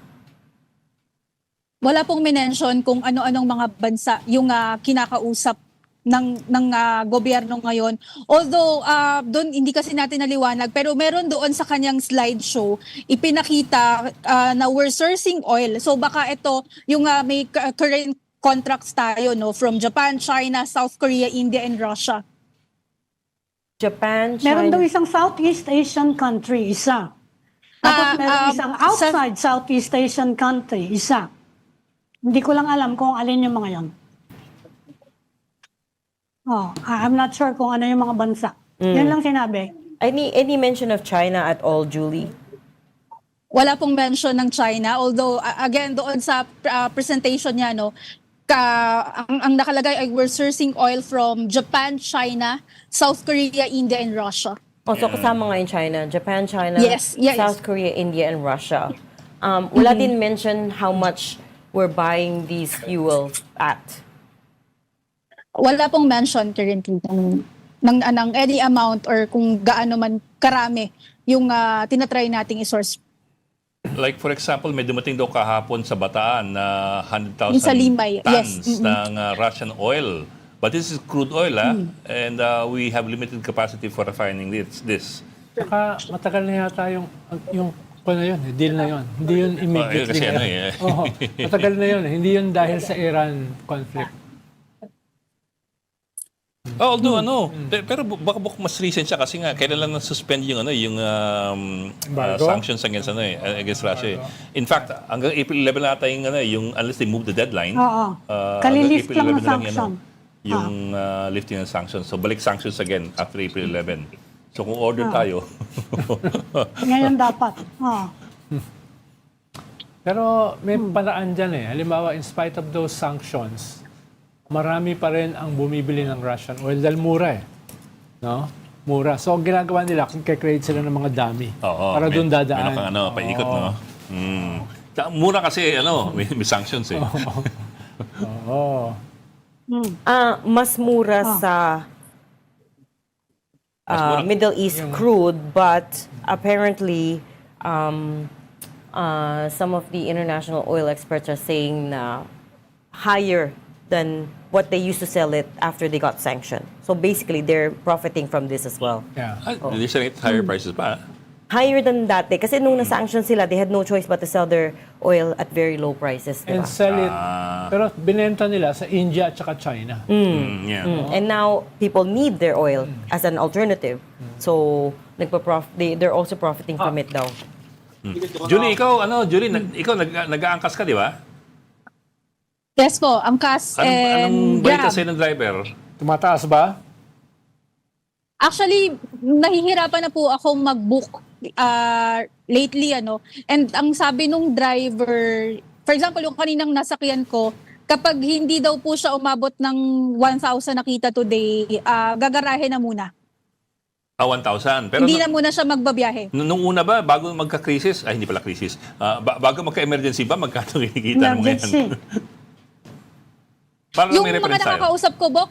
Wala pong minention kung ano-anong mga bansa yung kinakausap ng gobyerno ngayon. Although doon hindi kasi natin naliwanag, pero meron doon sa kanyang slideshow ipinakita na we're sourcing oil. So baka ito yung may current contracts tayo from Japan, China, South Korea, India and Russia. Japan, Meron daw China. isang Southeast Asian country, isa. Tapos meron isang outside Southeast Asian country, isa. Hindi ko lang alam kung alin yung mga yon. I'm not sure kung ano yung mga bansa. Yan lang sinabi. Any mention of China at all, Julie? Wala pong mention ng China, although again doon sa presentation niya ang nakalagay ay we're sourcing oil from Japan, China, South Korea, India and Russia. So kasama nga yung China, Japan, China, Yes. South Korea, India, and Russia. Wala din mention how much we're buying these fuels at. Wala pong mention currently ng any amount or kung gaano man karami yung tinatry nating i-source. Like for example, may dumating daw kahapon sa Bataan na 100,000 Yung sa Limay, tons yes. ng Russian oil. But this is crude oil, and we have limited capacity for refining this. Saka matagal na yata yung na yun, deal na yun. Hindi yun immediately. kasi ano ngayon. eh. Oo, matagal na yun. Hindi yun dahil sa Iran conflict. Although pero baka mas recent siya kasi nga kailan lang na-suspend yung Embargo? sanctions against against Russia. In fact, hanggang April 11 nata yung unless they move the deadline. Oo. Hanggang Kalilift April lang 11 ng na sanction. yung lifting ng sanctions. So balik sanctions again after April 11. So kung order tayo. Ngayon dapat. Pero may paraan dyan eh. Halimbawa, in spite of those sanctions, marami pa rin ang bumibili ng Russian oil dahil mura eh. No? Mura. So, ang ginagawa nila, kung create sila ng mga dami para doon dadaan. Meron kang paikot, no? Mura kasi, may sanctions eh. Oo. Mas mura sa Middle East crude, but apparently some of the international oil experts are saying na higher than what they used to sell it after they got sanctioned. So basically, they're profiting from this as well. Yeah. They're selling it higher prices pa. Higher than dati. Kasi nung na-sanction sila, they had no choice but to sell their oil at very low prices. And Diba? sell it. Pero binenta nila sa India at saka China. Yeah. And now, people need their oil as an alternative. So, they're also profiting from it daw. Julie, ikaw nag-aangkas ka, di ba? Yes po, Angkas Anong and balita Grab. sa'yo ng driver? Tumataas ba? Actually, nahihirapan na po akong mag-book lately, And ang sabi nung driver, for example, yung kaninang nasakyan ko, kapag hindi daw po siya umabot ng 1,000 nakita today, gagarahe na muna. 1,000. Pero Hindi na muna siya magbabiyahe. nung una ba, bago magka-crisis, hindi pala crisis, bago magka-emergency ba, magkano kinikita mo Emergency. ngayon? Para Yung may mga reference tayo. nakakausap ko, Bok,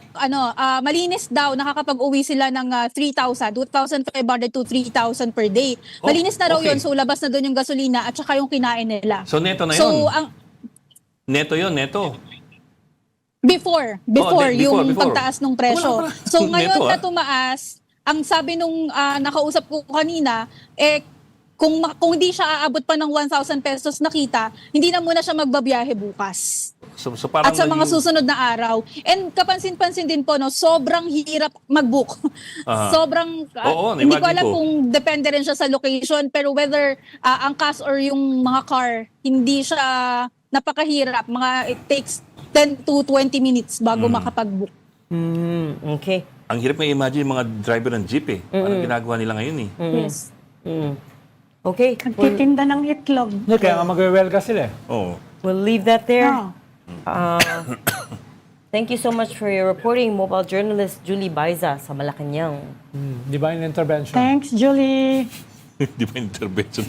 malinis daw, nakakapag-uwi sila ng 2,500 to 3,000 per day. Malinis na raw okay. yun, so labas na doon yung gasolina at saka yung kinain nila. So neto na yun. So, Neto yun, neto. before before. yung pagtaas ng presyo. Wala pa. So ngayon Neto, na tumaas, ang sabi nung nakausap ko kanina, kung hindi siya aabot pa ng 1,000 pesos nakita, hindi na muna siya magbabiyahe bukas. So parang At sa mga susunod na araw. And kapansin-pansin din po, sobrang hirap mag-book. Sobrang, Oo, hindi ko na-imagine alam ko. kung depende rin siya sa location, pero whether ang CAS or yung mga car, hindi siya napakahirap. It takes 10 to 20 minutes bago makapag-book. Okay. Ang hirap nga imagine yung mga driver ng jeep eh. Parang ginagawa nila ngayon eh. Yes. Okay. Nagtitinda ng itlog. Kaya nga magwe-welga sila eh. Oo. We'll leave that there. Ah. Thank you so much for your reporting, mobile journalist Julie Baiza sa Malacanang. Divine intervention. Thanks, Julie. Di ba intervention?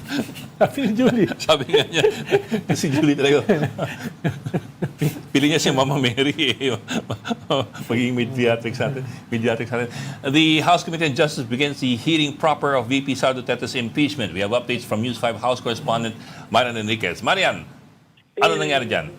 Sabi ni Julie. Sabi nga niya, si Julie talaga, pili niya si Mama Mary eh. Magiging mediatrix natin. The House Committee on Justice begins the hearing proper of VP Sara Duterte's impeachment. We have updates from News 5 House correspondent Marian Enriquez. Marian, ano nangyari dyan?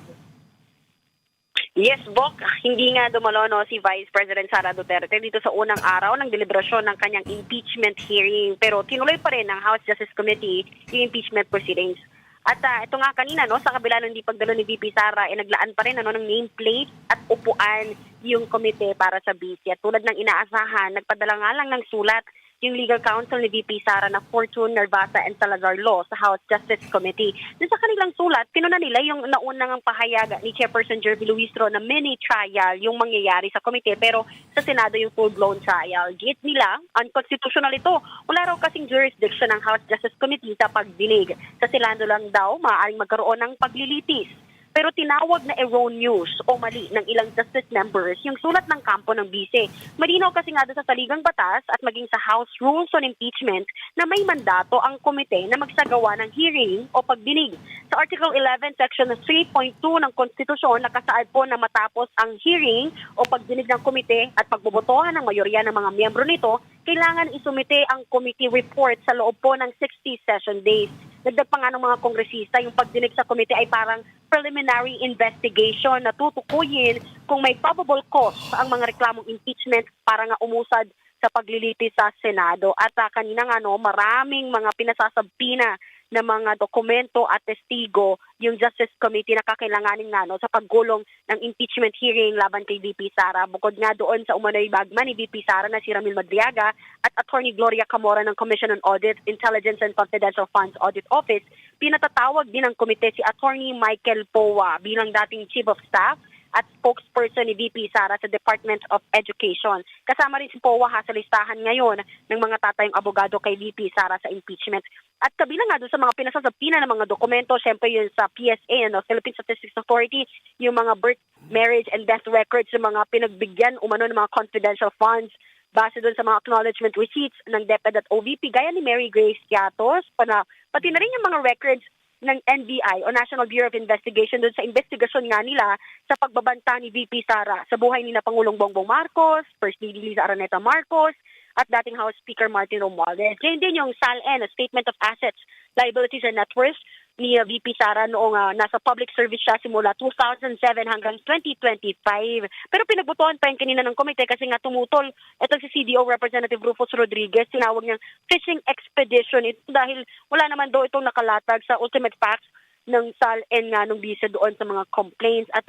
Yes, Bok. Hindi nga dumalo si Vice President Sara Duterte dito sa unang araw ng deliberasyon ng kanyang impeachment hearing. Pero tinuloy pa rin ng House Justice Committee yung impeachment proceedings. At ito nga kanina, sa kabila ng di pagdalo ni VP Sara, naglaan pa rin ng nameplate at upuan yung komite para sa BC. At tulad ng inaasahan, nagpadala nga lang ng sulat yung legal counsel ni VP Sara na Fortune, Narvasa, and Salazar Law sa House Justice Committee. Dun sa kanilang sulat, pinuna nila yung naunang pahayag ni Chairperson Jervy Luistro na mini trial yung mangyayari sa komite, pero sa Senado yung full-blown trial. Git nila, unconstitutional ito. Wala raw kasing jurisdiction ng House Justice Committee sa pagdinig. Sa Senado lang daw, maaaring magkaroon ng paglilitis. Pero tinawag na erroneous o mali ng ilang justice members yung sulat ng kampo ng bise. Malinaw kasi nga doon sa saligang batas at maging sa House Rules on Impeachment na may mandato ang komite na magsagawa ng hearing o pagdinig. Sa Article 11, Section 3.2 ng Konstitusyon, nakasaad po na matapos ang hearing o pagdinig ng komite at pagbobotohan ng mayorya ng mga miyembro nito, kailangan isumite ang committee report sa loob po ng 60 session days. Dagdag pa nga ng mga kongresista, yung pagdinig sa komite ay parang preliminary investigation na tutukuyin kung may probable cause ang mga reklamong impeachment para nga umusad sa paglilitis sa Senado. At kanina nga maraming mga pinasasabpina ng mga dokumento at testigo yung Justice Committee na kakailanganin nga no, sa paggulong ng impeachment hearing laban kay VP Sara. Bukod nga doon sa umano'y bagman ni VP Sara na si Ramil Madriaga at Attorney Gloria Camora ng Commission on Audit, Intelligence and Confidential Funds Audit Office, pinatatawag din ng komite si Attorney Michael Powa bilang dating Chief of Staff at spokesperson ni VP Sara sa Department of Education. Kasama rin si Powa sa listahan ngayon ng mga tatayong abogado kay VP Sara sa impeachment. At kabilang nga doon sa mga pinasasabina ng mga dokumento, syempre yun sa PSA, Philippine Statistics Authority, yung mga birth, marriage, and death records, yung mga pinagbigyan umano ng mga confidential funds base doon sa mga acknowledgement receipts ng DepEd at OVP, gaya ni Mary Grace Quiatos, pati na rin yung mga records ng NBI o National Bureau of Investigation doon sa investigasyon nga nila sa pagbabanta ni VP Sara sa buhay ni na Pangulong Bongbong Marcos, First Lady Liza Araneta Marcos, at dating House Speaker Martin Romualdez. Ngayon din yung SALN, Statement of Assets, Liabilities and Net Worth ni VP Sara noong nasa public service siya simula 2007 hanggang 2025. Pero pinagbutuhan pa yung kanina ng komite kasi nga tumutol itong si CDO Representative Rufus Rodriguez. Tinawag niyang fishing expedition ito dahil wala naman daw itong nakalatag sa ultimate facts ng SALN nga nung bisa doon sa mga complaints at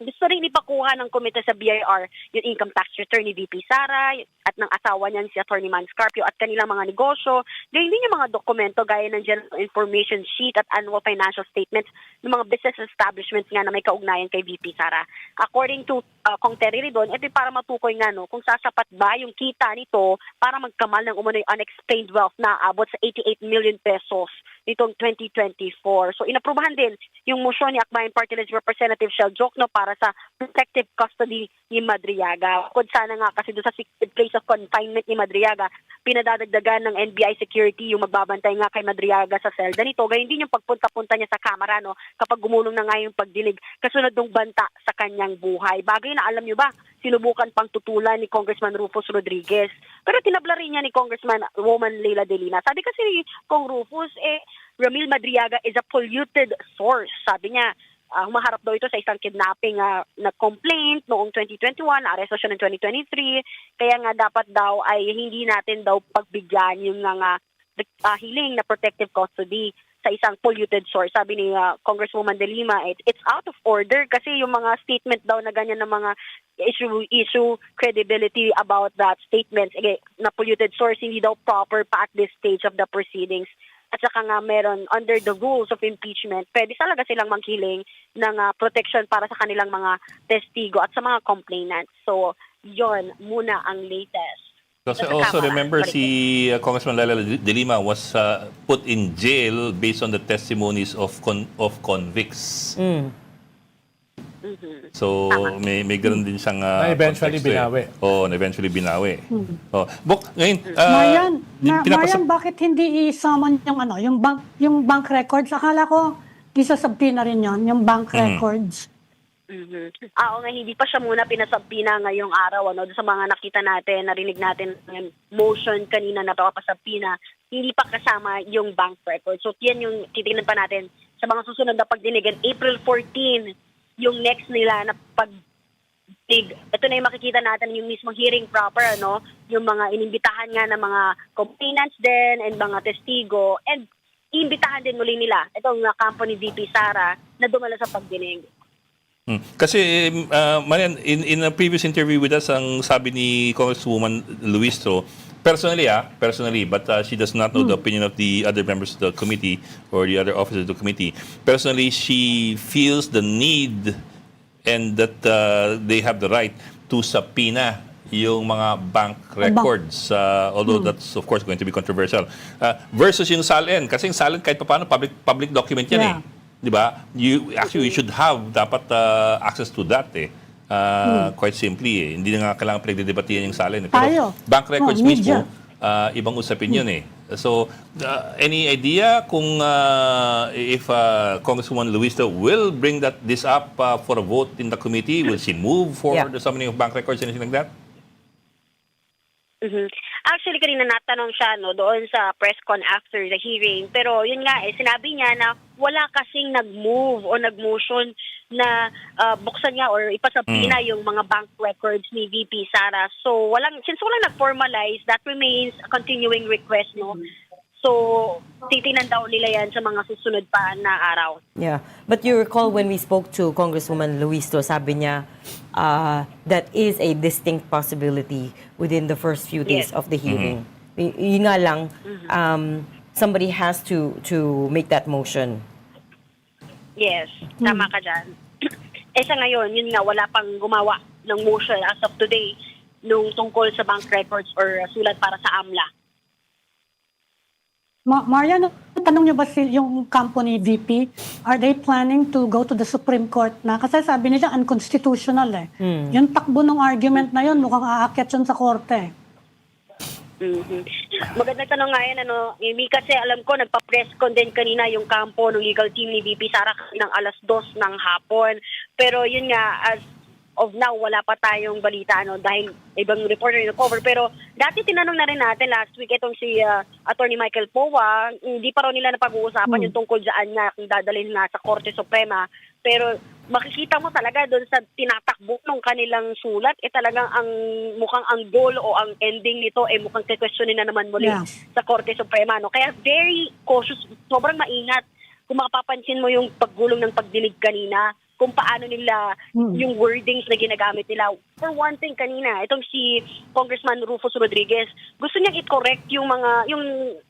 gusto rin ipakuha ng komite sa BIR yung income tax return ni VP Sara at ng asawa niyan si Attorney Man Scarpio at kanilang mga negosyo. Gayun din yung mga dokumento gaya ng General Information Sheet at Annual Financial Statements ng mga business establishments nga na may kaugnayan kay VP Sara. According to Kong Terry Ridon, ito para matukoy nga kung sasapat ba yung kita nito para magkamal ng umano'y unexplained wealth na abot sa 88 million pesos nitong 2024. So inaprubahan din yung motion ni Akbayan Party List Representative Shell Jokno para sa protective custody ni Madriaga. Kung sana nga kasi doon sa secret place of confinement ni Madriaga, pinadadagdagan ng NBI security yung magbabantay nga kay Madriaga sa selda nito. Gayun din yung pagpunta-punta niya sa kamera kapag gumulong na nga yung pagdinig kasunod ng banta sa kanyang buhay. Bagay na alam nyo ba, sinubukan pang tutulan ni Congressman Rufus Rodriguez. Pero tinabla rin niya ni Congressman Woman Leila De Lina. Sabi kasi ni Kong Rufus, Ramil Madriaga is a polluted source. Sabi niya, humaharap daw ito sa isang kidnapping na complaint noong 2021, na-aresto siya noong 2023. Kaya nga dapat daw ay hindi natin daw pagbigyan yung hiling na protective custody sa isang polluted source. Sabi ni Congresswoman De Lima, it's out of order kasi yung mga statement daw na ganyan ng mga issue credibility about that statement na polluted source, hindi daw proper pa at this stage of the proceedings. At saka nga meron, under the rules of impeachment, pwede talaga silang maghiling ng protection para sa kanilang mga testigo at sa mga complainants. So, yon muna ang latest. Kasi also remember si Congressman Leila De Lima was put in jail based on the testimonies of convicts. So may ganoon din siyang eventually binawi. Eventually binawi. Bok, ngayon Marian, bakit hindi i-summon yung bank records? Akala ko isasabina rin yon, yung bank records. Oo nga, hindi pa siya muna pinasabina ngayong araw sa mga nakita natin, narinig natin ng motion kanina na papasabina, hindi pa kasama yung bank record. So yan yung titingnan pa natin sa mga susunod na pagdinigan. April 14 yung next nila na pagdig. Ito na yung makikita natin yung mismo hearing proper, yung mga inimbitahan nga ng mga complainants din and mga testigo, and iimbitahan din muli nila itong kampo ni VP Sara na dumalo sa pagdinig. Kasi Marian, in a previous interview with us, ang sabi ni Congresswoman Luistro, personally, but she does not know the opinion of the other members of the committee or the other officers of the committee. Personally, she feels the need and that they have the right to subpoena yung mga bank records, although that's of course going to be controversial, versus yung SALN, kasi yung SALN kahit paano public document yan di ba? You should have dapat access to that quite simply hindi na nga kailangan pinagdedebatihan yung SALN. Pero bank records mismo, ibang usapin yun So, any idea kung if Congresswoman Luistro will bring this up for a vote in the committee? Will she move for the summoning of bank records, anything like that? Actually, kanina natanong siya doon sa press con after the hearing. Pero yun nga, sinabi niya na wala kasing nag-move o nag-motion na buksan niya or ipasabina yung mga bank records ni VP Sara. So, since walang nag-formalize, that remains a continuing request, So, titinan daw nila yan sa mga susunod pa na araw. Yeah. But you recall when we spoke to Congresswoman Luisto, sabi niya that is a distinct possibility within the first few days Yes. of the hearing. Yun nga lang, somebody has to make that motion. Yes, tama ka dyan. Sa ngayon, yun nga, wala pang gumawa ng motion as of today nung tungkol sa bank records or sulat para sa AMLA. Marian, tanong niyo ba yung kampo ni VP, are they planning to go to the Supreme Court na? Kasi sabi nila unconstitutional eh. Yung takbo ng argument na yun, mukhang aakyat yun sa korte. Magandang tanong nga yan, Amy, kasi alam ko, nagpa-press con din kanina yung kampo ng legal team ni VP Sara ng 2:00 ng hapon. Pero yun nga, as of now, wala pa tayong balita, dahil ibang reporter yung cover. Pero dati tinanong na rin natin last week, itong si Attorney Michael Powa, hindi pa raw nila napag-uusapan yung tungkol dyan na kung dadalhin na sa Korte Suprema. Pero makikita mo talaga doon sa tinatakbo ng kanilang sulat, talagang mukhang ang goal o ang ending nito mukhang questionin na naman muli sa Korte Suprema. Kaya very cautious, sobrang maingat. Kung makapapansin mo yung paggulong ng pagdinig kanina, kung paano nila yung wordings na ginagamit nila. For one thing kanina, itong si Congressman Rufus Rodriguez, gusto niyang i-correct yung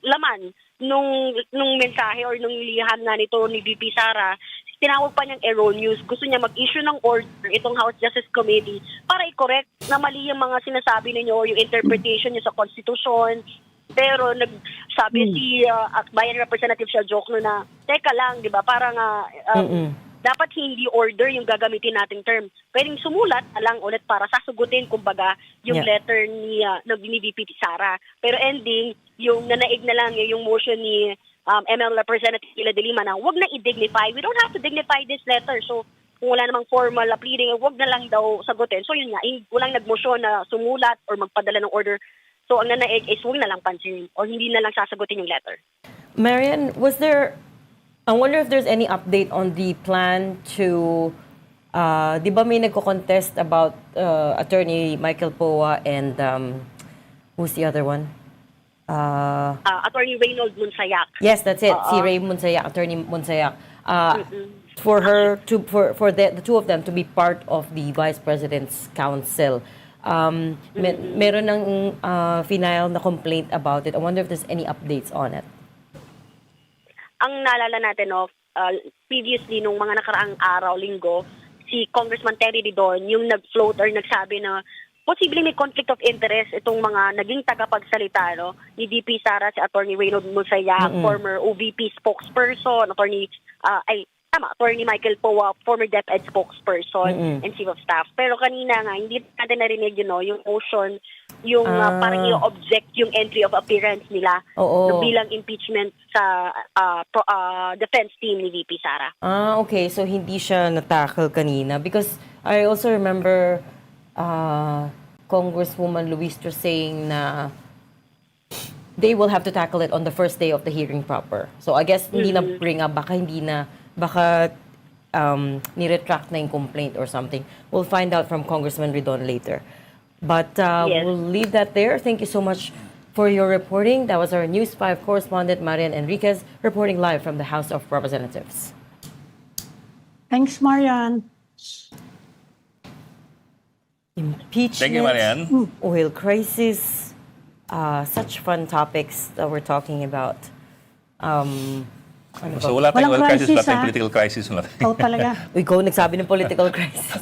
laman nung mensahe or nung liham na nito ni VP Sara. Tinawag pa niyang erroneous. Gusto niya mag-issue ng order itong House Justice Committee para i-correct na mali yung mga sinasabi ninyo, yung interpretation niyo sa Constitution. Pero nagsabi si Bayan Representative Shell Jokno na, teka lang, di ba, parang dapat hindi order yung gagamitin nating term. Pwedeng sumulat lang ulit para sasagutin, kumbaga, yung letter ni VP Sara. Pero ending, yung nanaig na lang yung motion ni ML Representative Ila de Lima na wag na i-dignify. We don't have to dignify this letter. So, kung wala namang formal pleading, wag na lang daw sagutin. So, yun nga, walang nagmotion na sumulat or magpadala ng order. So, ang nanaig is wag na lang pansinin o hindi na lang sasagutin yung letter. Marian, I wonder if there's any update on the plan to, di ba may nagko-contest about Attorney Michael Powa and who's the other one? Attorney Reynold Monsayak. Yes, that's it. Si Ray Monsayak, Attorney Monsayak. For her for the two of them to be part of the Vice President's Council. Meron ng final na complaint about it. I wonder if there's any updates on it. Ang naalala natin, previously, nung mga nakaraang araw, linggo, si Congressman Terry Didon, yung nag-float or nagsabi na posibleng may conflict of interest itong mga naging tagapagsalita ni VP Sara, si Attorney Reynold Monsayak, former OVP spokesperson, Attorney Michael Powa, former DepEd spokesperson and chief of staff. Pero kanina nga, hindi natin narinig yung motion, yung parang i-object yung entry of appearance nila bilang impeachment sa defense team ni VP Sara. Okay. So, hindi siya natakal kanina. Because I also remember Congresswoman Luisto saying na they will have to tackle it on the first day of the hearing proper. So, I guess hindi na bring up, baka ni-retract na yung complaint or something. We'll find out from Congressman Ridon later. But we'll leave that there. Thank you so much for your reporting. That was our News 5 correspondent, Marian Enriquez, reporting live from the House of Representatives. Thanks, Marian. Impeachment. Thank you, Marian. Oil crisis. Such fun topics that we're talking about. So wala tayong oil Walang crisis, wala crisis, tayong political crisis. Talaga. Ikaw nagsabi ng political crisis.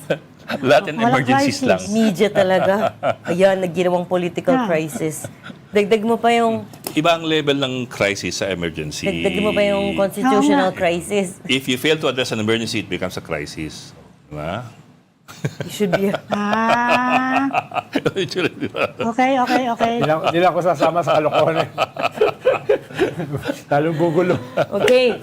Lahat ng Walang emergencies crisis. lang. Media talaga. Ayan, nagginawang political crisis. Dagdag mo pa yung Iba ang level ng crisis sa emergency. Dagdag mo pa yung constitutional crisis. If you fail to address an emergency, it becomes a crisis. Diba? You should be... Okay. Hindi lang ako sasama sa kalokohan. Talong gugulo. Okay.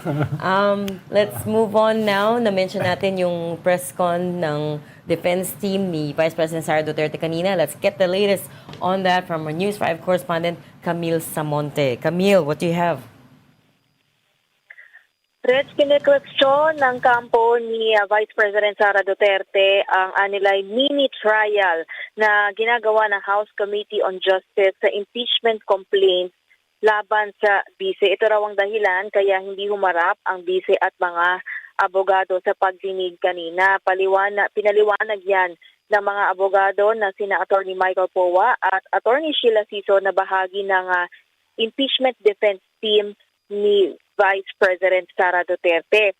Let's move on now. Na-mention natin yung press con ng defense team ni Vice President Sara Duterte kanina. Let's get the latest on that from our News 5 correspondent, Camille Samonte. Camille, what do you have? Reds, kine-question ng kampo ni Vice President Sara Duterte ang anilay mini trial na ginagawa ng House Committee on Justice sa impeachment complaints laban sa bise. Ito raw ang dahilan kaya hindi humarap ang bise at mga abogado sa pagdinig kanina. Pinaliwanag yan ng mga abogado na sina Attorney Michael Powa at Attorney Sheila Siso na bahagi ng impeachment defense team ni Vice President Sara Duterte.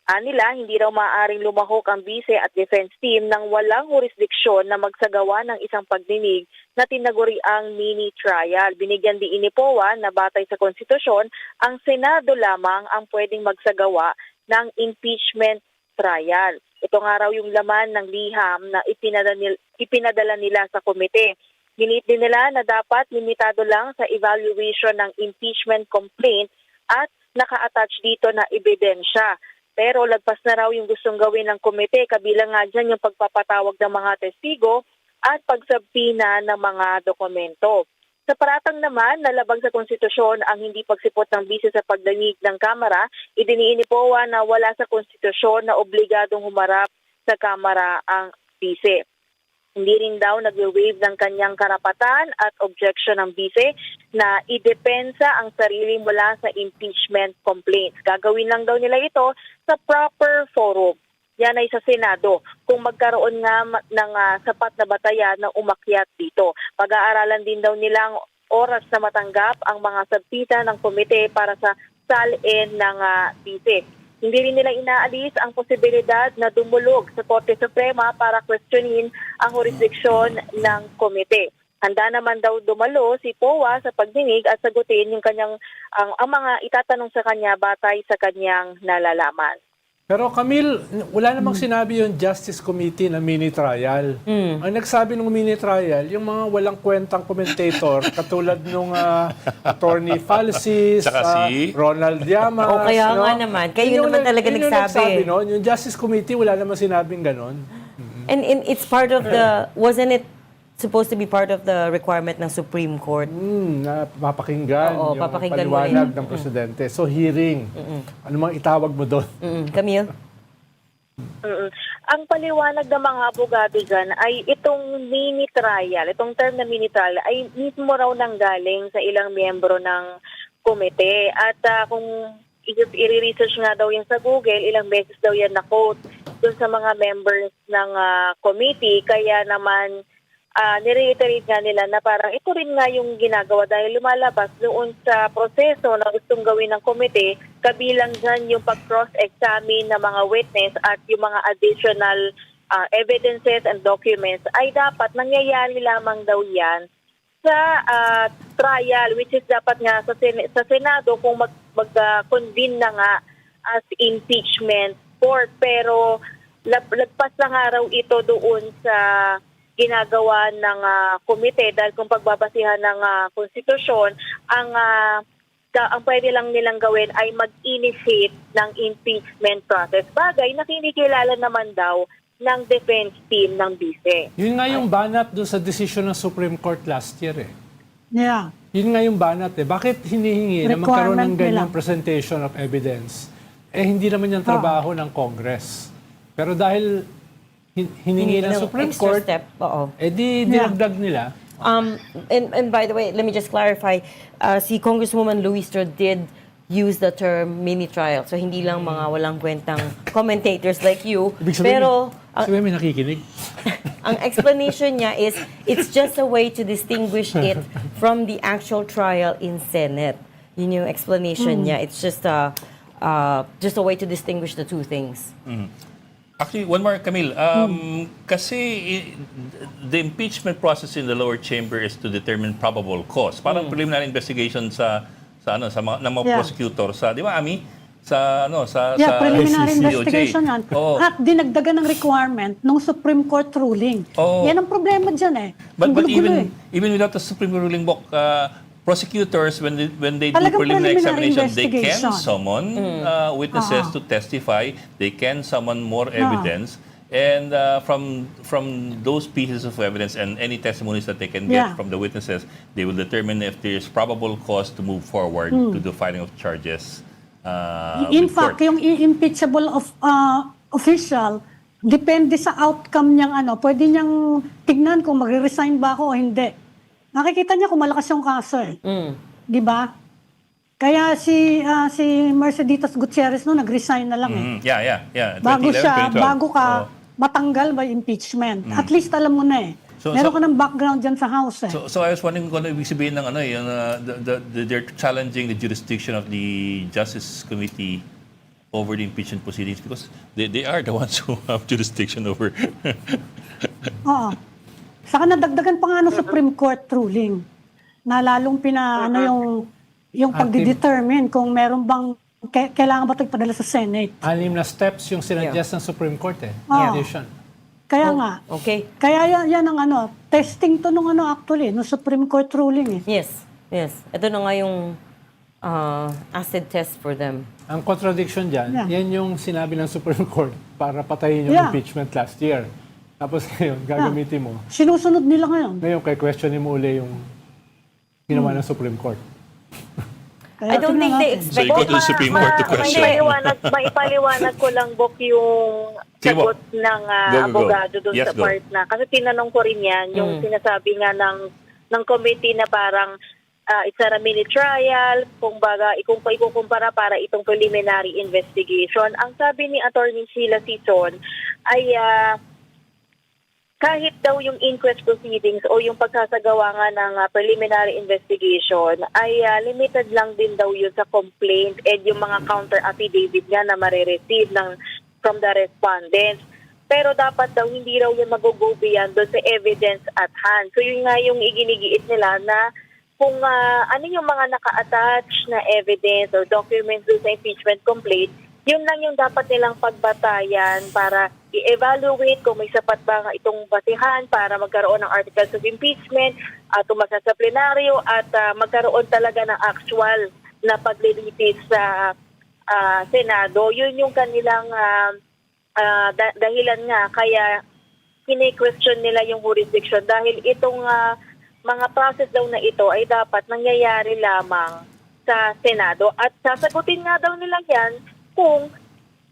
Nila, hindi raw maaaring lumahok ang bise at defense team nang walang jurisdiksyon na magsagawa ng isang pagdinig na tinaguriang mini trial. Binigyan din ni Powa na batay sa konstitusyon, ang Senado lamang ang pwedeng magsagawa ng impeachment trial. Ito nga raw yung laman ng liham na ipinadala nila sa komite. Ginit din nila na dapat limitado lang sa evaluation ng impeachment complaint at naka-attach dito na ebidensya. Pero lagpas na raw yung gustong gawin ng komite, kabilang nga dyan yung pagpapatawag ng mga testigo at pagsabpina ng mga dokumento. Sa paratang naman, nalabag sa konstitusyon ang hindi pagsipot ng bise sa pagdanig ng Kamara, idiniin ni Powa na wala sa konstitusyon na obligadong humarap sa Kamara ang bise. Hindi rin daw nag-waive ng kanyang karapatan at objection ng bise na idepensa ang sarili mula sa impeachment complaints. Gagawin lang daw nila ito sa proper forum. Yan ay sa Senado kung magkaroon nga ng sapat na batayan na umakyat dito. Pag-aaralan din daw nilang oras na matanggap ang mga sabpita ng komite para sa salin ng bise. Hindi rin nila inaalis ang posibilidad na dumulog sa Korte Suprema para questionin ang jurisdiksyon ng komite. Handa naman daw dumalo si Powa sa pagdinig at sagutin yung ang mga itatanong sa kanya batay sa kanyang nalalaman. Pero Camille, wala namang sinabi yung Justice Committee na mini trial. Ang nagsabi ng mini trial, yung mga walang kwentang commentator, katulad nung Attorney Falsis, Saka si Ronald Llamas. O kaya nga naman, kayo naman talaga yun yung nagsabi. no? Yung Justice Committee, wala namang sinabing ganon. And it's part of the, wasn't it supposed to be part of the requirement ng Supreme Court? Na papakinggan Oo, yung papakinggan mo paliwanag rin. ng Presidente. So hearing, ano mang itawag mo doon? Camille? Ang paliwanag ng mga abogado dyan ay itong mini trial, itong term na mini trial ay mismo raw nanggaling sa ilang miyembro ng komite. At kung i-research nga daw yan sa Google, ilang beses daw yan na-quote dun sa mga members ng committee. Kaya naman nireiterate nga nila na parang ito rin nga yung ginagawa dahil lumalabas doon sa proseso na gustong gawin ng komite, kabilang dyan yung pag-cross-examine ng mga witness at yung mga additional evidences and documents ay dapat nangyayari lamang daw yan sa trial, which is dapat nga sa Senado kung mag-convene na nga as impeachment court. Pero lagpas na nga raw ito doon sa ginagawa ng komite dahil kung pagbabasihan ng konstitusyon, ang pwede lang nilang gawin ay mag-initiate ng impeachment process. Bagay na kinikilala naman daw ng defense team ng bise. Yun nga yung banat doon sa decision ng Supreme Court last year eh. Yeah. Yun nga yung banat eh. Bakit hinihingi na magkaroon ng Requirement ganyang nila. presentation of evidence? Hindi naman yung trabaho ng Congress. Pero dahil hiningi ng Supreme extra Court, step. Oo. dinagdag nila. And by the way, let me just clarify, si Congresswoman Luistro did use the term mini trial. So hindi lang mga walang kwentang commentators like you. Ibig sabihin, Pero sabihin may nakikinig. ang explanation niya is it's just a way to distinguish it from the actual trial in Senate. Yun yung explanation niya. It's just a way to distinguish the two things. Actually, one more, Camille. Kasi the impeachment process in the lower chamber is to determine probable cause. Parang preliminary investigation sa ng mga prosecutor sa, di ba, Ami? Sa Preliminary DOJ. investigation yan. Oo. At dinagdagan ng requirement ng Supreme Court ruling. Oo. Yan ang problema dyan eh. But Ang gulo-gulo even without the Supreme Court ruling book, prosecutors, when they do Talagang preliminary preliminary examination, they can investigation. summon witnesses to testify. They can summon more evidence. And from those pieces of evidence and any testimonies that they can get from the witnesses, they will determine if there is probable cause to move forward to the filing of charges. In with fact, court. yung impeachable of official, depende sa outcome niyang pwede niyang tignan kung magre-resign ba ako o hindi. Nakikita niya kung malakas yung kaso eh. 'di ba? Kaya si Merceditas Gutierrez no nag-resign na lang eh. Yeah. Bago 2011, siya, 2012. bago ka Oo. matanggal by impeachment. At least alam mo na eh. Meron ka ng background dyan sa House eh. So I was wondering kung ano ibig sabihin ng ano, yung, they're challenging the jurisdiction of the Justice Committee over the impeachment proceedings because they are the ones who have jurisdiction over. Oo. Saka nadagdagan pa nga ng Supreme Court ruling na lalong yung pagdidetermine kung meron bang kailangan ba ito ipadala sa Senate. 6 na steps yung sinuggest ng Supreme Court eh. Yeah. Addition. Kaya nga. Okay. Kaya yan ang testing to nung actually, no Supreme Court ruling eh. Yes. Ito na nga yung acid test for them. Ang contradiction dyan, Yeah. yan yung sinabi ng Supreme Court para patayin yung Yeah. impeachment last year. Tapos ngayon, gagamitin mo. Sinusunod nila ngayon. Ngayon, kay questionin mo uli yung ginawa ng Supreme Court. I Kaya don't think tingnan they natin. So you go to the Supreme Court to question. Maipaliwanag ko lang, Bok, yung Sige, Bok. sagot ng Go. abogado doon Yes, sa go. part na. Kasi tinanong ko rin yan, yung sinasabi nga ng committee na parang it's a mini trial, kung ikukumpara para itong preliminary investigation. Ang sabi ni Attorney Sheila Sison ay kahit daw yung inquest proceedings o yung pagsasagawa nga ng preliminary investigation ay limited lang din daw yun sa complaint and yung mga counter affidavit nga na marireceive from the respondents. Pero dapat daw hindi raw yung mag-go beyond doon sa evidence at hand. So yun nga yung iginigiit nila na kung ano yung mga naka-attach na evidence or documents doon sa impeachment complaint, yun lang yung dapat nilang pagbatayan para i-evaluate kung may sapat ba nga itong basihan para magkaroon ng articles of impeachment at umasa sa plenaryo at magkaroon talaga ng actual na paglilitis sa Senado. Yun yung kanilang dahilan nga kaya kine-question nila yung jurisdiction dahil itong mga process daw na ito ay dapat nangyayari lamang sa Senado at sasagutin nga daw nila yan kung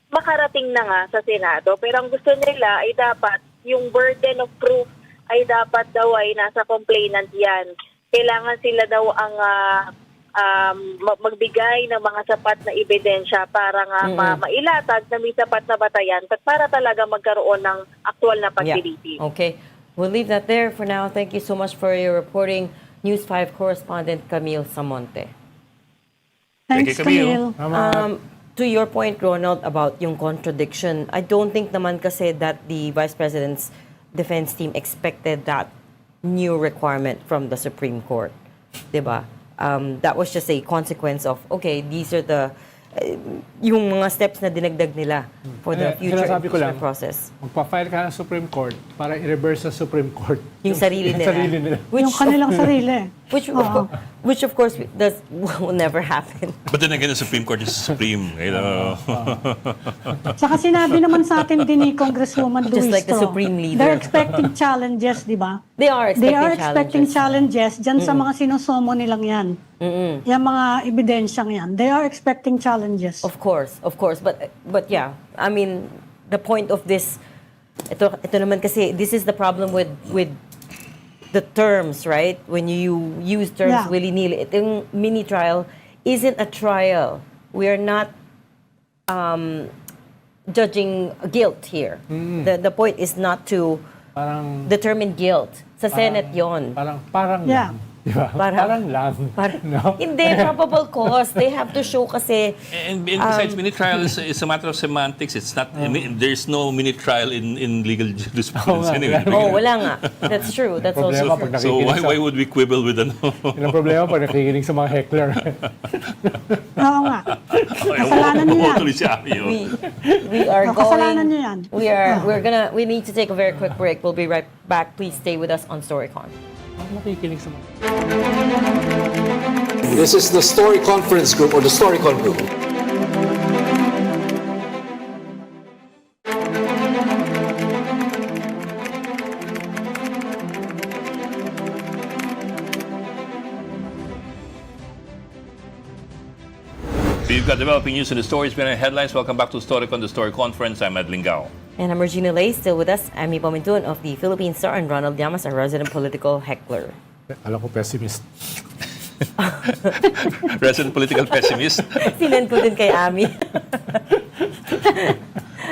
makarating na nga sa Senado. Pero ang gusto nila ay dapat yung burden of proof ay dapat daw ay nasa complainant yan. Kailangan sila daw ang magbigay ng mga sapat na ebidensya para nga mailatag na may sapat na batayan para talaga magkaroon ng aktual na paglilitis. Okay. We'll leave that there for now. Thank you so much for your reporting. News 5 correspondent Camille Samonte. Thanks, Thank you, Camille. Camille. To your point, Ronald, about yung contradiction, I don't think naman kasi that the Vice President's defense team expected that new requirement from the Supreme Court. Diba? That was just a consequence of, okay, these are the yung mga steps na dinagdag nila for the future Sinasabi ko lang, impeachment process. magpa-file ka ng Supreme Court para i-reverse sa Supreme Court. Yung sarili nila. Yung kanilang sarili. Which of course will never happen. But then again, the Supreme Court is supreme. You know? Saka sinabi naman sa atin din ni Congresswoman Luis Just like the Supreme Leader. They're expecting challenges, di ba? They are expecting challenges dyan sa mga sinusomo nilang yan. Yung mga ebidensyang yan. They are expecting challenges. Of course. But yeah, I mean, the point of this, ito naman kasi, this is the problem with the terms, right? When you use terms willy-nilly. Itong mini trial isn't a trial. We are not judging guilt here. The point is not to determine guilt. Sa Senate yon. Parang lang. Diba? Parang lang. No? Hindi, probable cause. They have to show kasi... And besides, mini trial is a matter of semantics. It's not. There's no mini trial in legal jurisprudence anyway. wala nga. That's true. That's also Problema pag So nakikinig why would we quibble with ano? Yun ang problema pag nakikinig sa mga heckler. Oo nga. Kasalanan niyo yan. we are Kasalanan niyo yan. We need to take a very quick break. We'll be right back. Please stay with us on Storycon. Nakikinig sa mga... This is the Story Conference Group or the Storycon Group. We've got developing news in the stories behind headlines. Welcome back to Storycon, the Story Conference. I'm Ed Lingao. And I'm Regina Lay, still with us. Amy Pomintun of the Philippine Star and Ronald Llamas, our resident political heckler. Alam ko pessimist. Resident political pessimist. Sinend ko din kay Ami.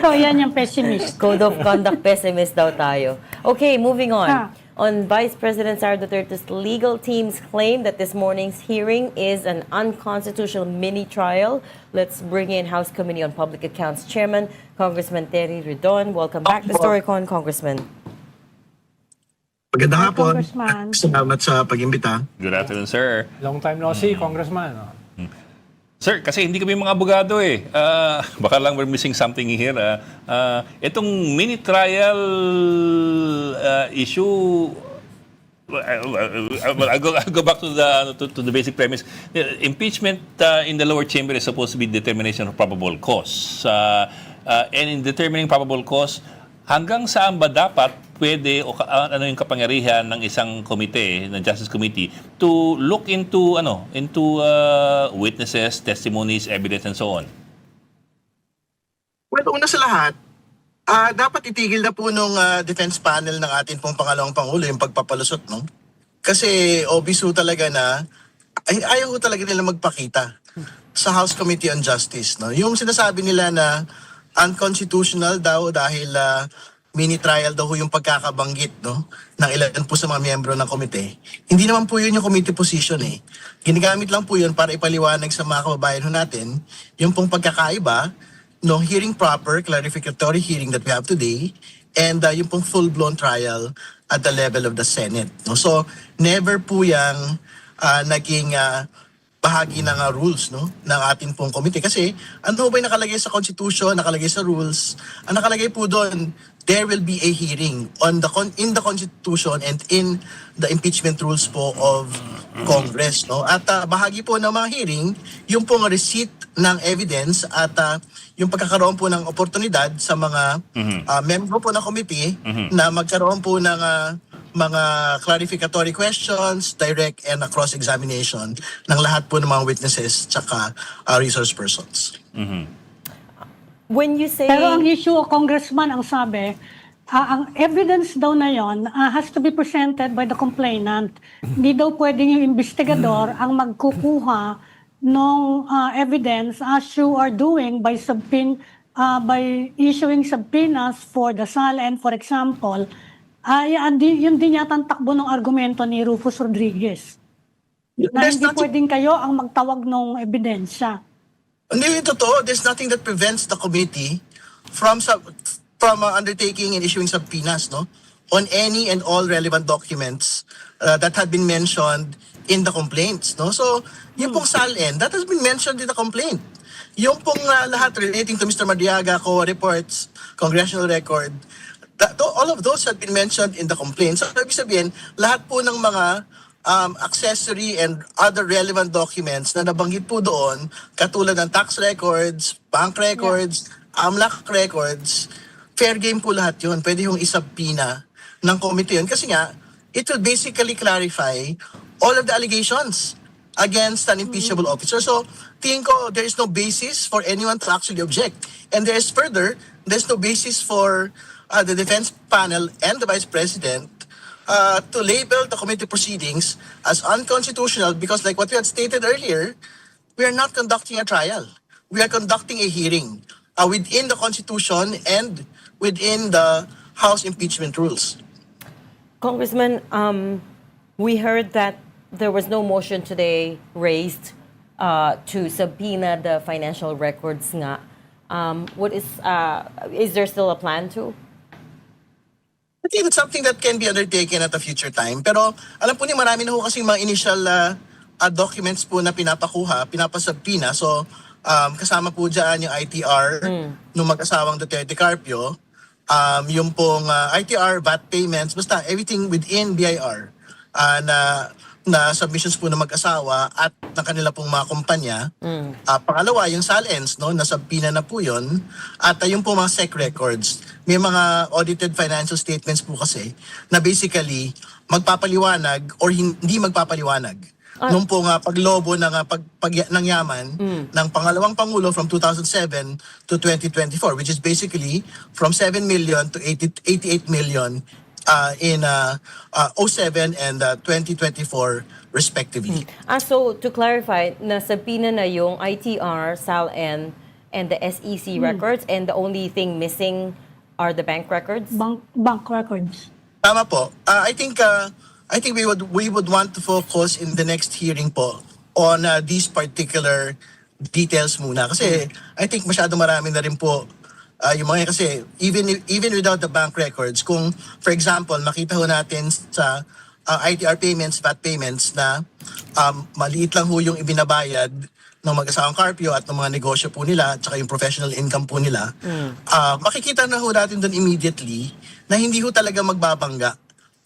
So, yan yung pessimist. Code of conduct pessimist daw tayo. Okay, moving on. Ah. On Vice President Sara Duterte's legal team's claim that this morning's hearing is an unconstitutional mini trial. Let's bring in House Committee on Public Accounts Chairman, Congressman Terry Redon. Welcome back to Storycon, Congressman. Magandang hapon. Congressman. Salamat sa pag-imbita. Good afternoon, sir. Long time no see, Congressman. Sir, kasi hindi kami mga abogado eh. Baka lang we're missing something here. Itong mini trial issue, I'll go back to the basic premise. Impeachment in the lower chamber is supposed to be determination of probable cause. And in determining probable cause, hanggang saan ba dapat pwede o ano yung kapangyarihan ng isang komite, ng Justice Committee, to look into witnesses, testimonies, evidence, and so on? Well, una sa lahat, dapat itigil na po nung defense panel ng atin pong pangalawang Pangulo yung pagpapalusot, no? Kasi obvious ho talaga na ayaw ho talaga nila magpakita sa House Committee on Justice, no? Yung sinasabi nila na unconstitutional daw dahil mini trial daw ho yung pagkakabanggit, no, ng ilan po sa mga miyembro ng komite. Hindi naman po yun yung committee position eh. Ginagamit lang po yun para ipaliwanag sa mga kababayan ho natin yung pong pagkakaiba ng hearing proper, clarificatory hearing that we have today, and yung pong full-blown trial at the level of the Senate. No? So, never po yung naging bahagi ng rules, no, ng ating pong komite. Kasi ano ba yung nakalagay sa Constitution, nakalagay sa rules, ang nakalagay po doon, there will be a hearing on in the Constitution and in the impeachment rules po of Congress, no? At bahagi po ng mga hearing, yung pong receipt ng evidence at yung pagkakaroon po ng oportunidad sa mga membro po ng committee na magkaroon po ng mga clarificatory questions, direct and cross-examination ng lahat po ng mga witnesses tsaka resource persons. When you say... Pero ang issue, Congressman, ang sabi, ang evidence daw na yon has to be presented by the complainant. Hindi daw pwedeng yung investigador ang magkukuha ng evidence as you are doing by issuing subpoenas for the SALN, for example. Yun din yata ang takbo ng argumento ni Rufus Rodriguez. Na hindi pwedeng kayo ang magtawag ng ebidensya. Hindi, totoo. There's nothing that prevents the committee from undertaking and issuing subpoenas, no, on any and all relevant documents that had been mentioned in the complaints, no. So, yung pong SALN, that has been mentioned in the complaint. Yung pong lahat relating to Mr. Madriaga, COA reports, congressional record, all of those had been mentioned in the complaint. So, ibig sabihin, lahat po ng mga accessory and other relevant documents na nabanggit po doon, katulad ng tax records, bank records, AMLAC records, fair game po lahat yun. Pwede yung isubpoena ng committee yun. Kasi nga, it will basically clarify all of the allegations against an impeachable officer. So, tingin ko, there is no basis for anyone to actually object. And there's no basis for the defense panel and the Vice President to label the committee proceedings as unconstitutional because, like what we had stated earlier, we are not conducting a trial. We are conducting a hearing within the Constitution and within the House impeachment rules. Congressman, we heard that there was no motion today raised to subpoena the financial records nga. Is there still a plan to? I think it's something that can be undertaken at a future time. Pero alam po niyo, marami na ho kasing mga initial documents po na pinapasubpoena. So kasama po dyan yung ITR nung mag-asawang Duterte Carpio. Yung pong ITR, VAT payments, basta everything within BIR na submissions po ng mag-asawa at ng kanila pong mga kumpanya. Pangalawa, yung SALNs, no, nasubpoena na po yun. At yung po mga SEC records. May mga audited financial statements po kasi na basically magpapaliwanag or hindi magpapaliwanag nung po nga paglobo ng ng yaman ng pangalawang Pangulo from 2007 to 2024, which is basically from 7 million to 88 million in 07 and 2024 respectively. So to clarify, nasabina na yung ITR, SALN, and the SEC records, and the only thing missing are the bank records? Bank records. Tama po. I think we would want to focus in the next hearing po on these particular details muna kasi I think masyado marami na rin po yung mga kasi even without the bank records, kung for example makita ho natin sa ITR payments, VAT payments na maliit lang ho yung ibinabayad ng mag-asawang Carpio at ng mga negosyo po nila at saka yung professional income po nila, makikita na ho natin doon immediately na hindi ho talaga magbabangga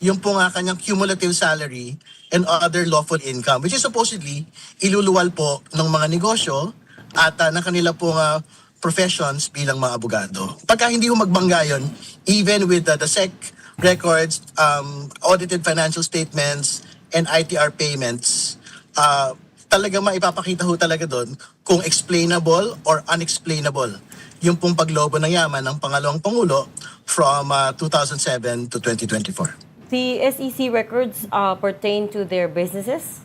yung po nga kanyang cumulative salary and other lawful income, which is supposedly iluluwal po ng mga negosyo at ng kanila pong professions bilang mga abogado. Pagka hindi ho magbangga yun, even with the SEC records, audited financial statements, and ITR payments, talaga maipapakita ho talaga doon kung explainable or unexplainable yung pong paglobo ng yaman ng pangalawang Pangulo from 2007 to 2024. The SEC records pertain to their businesses?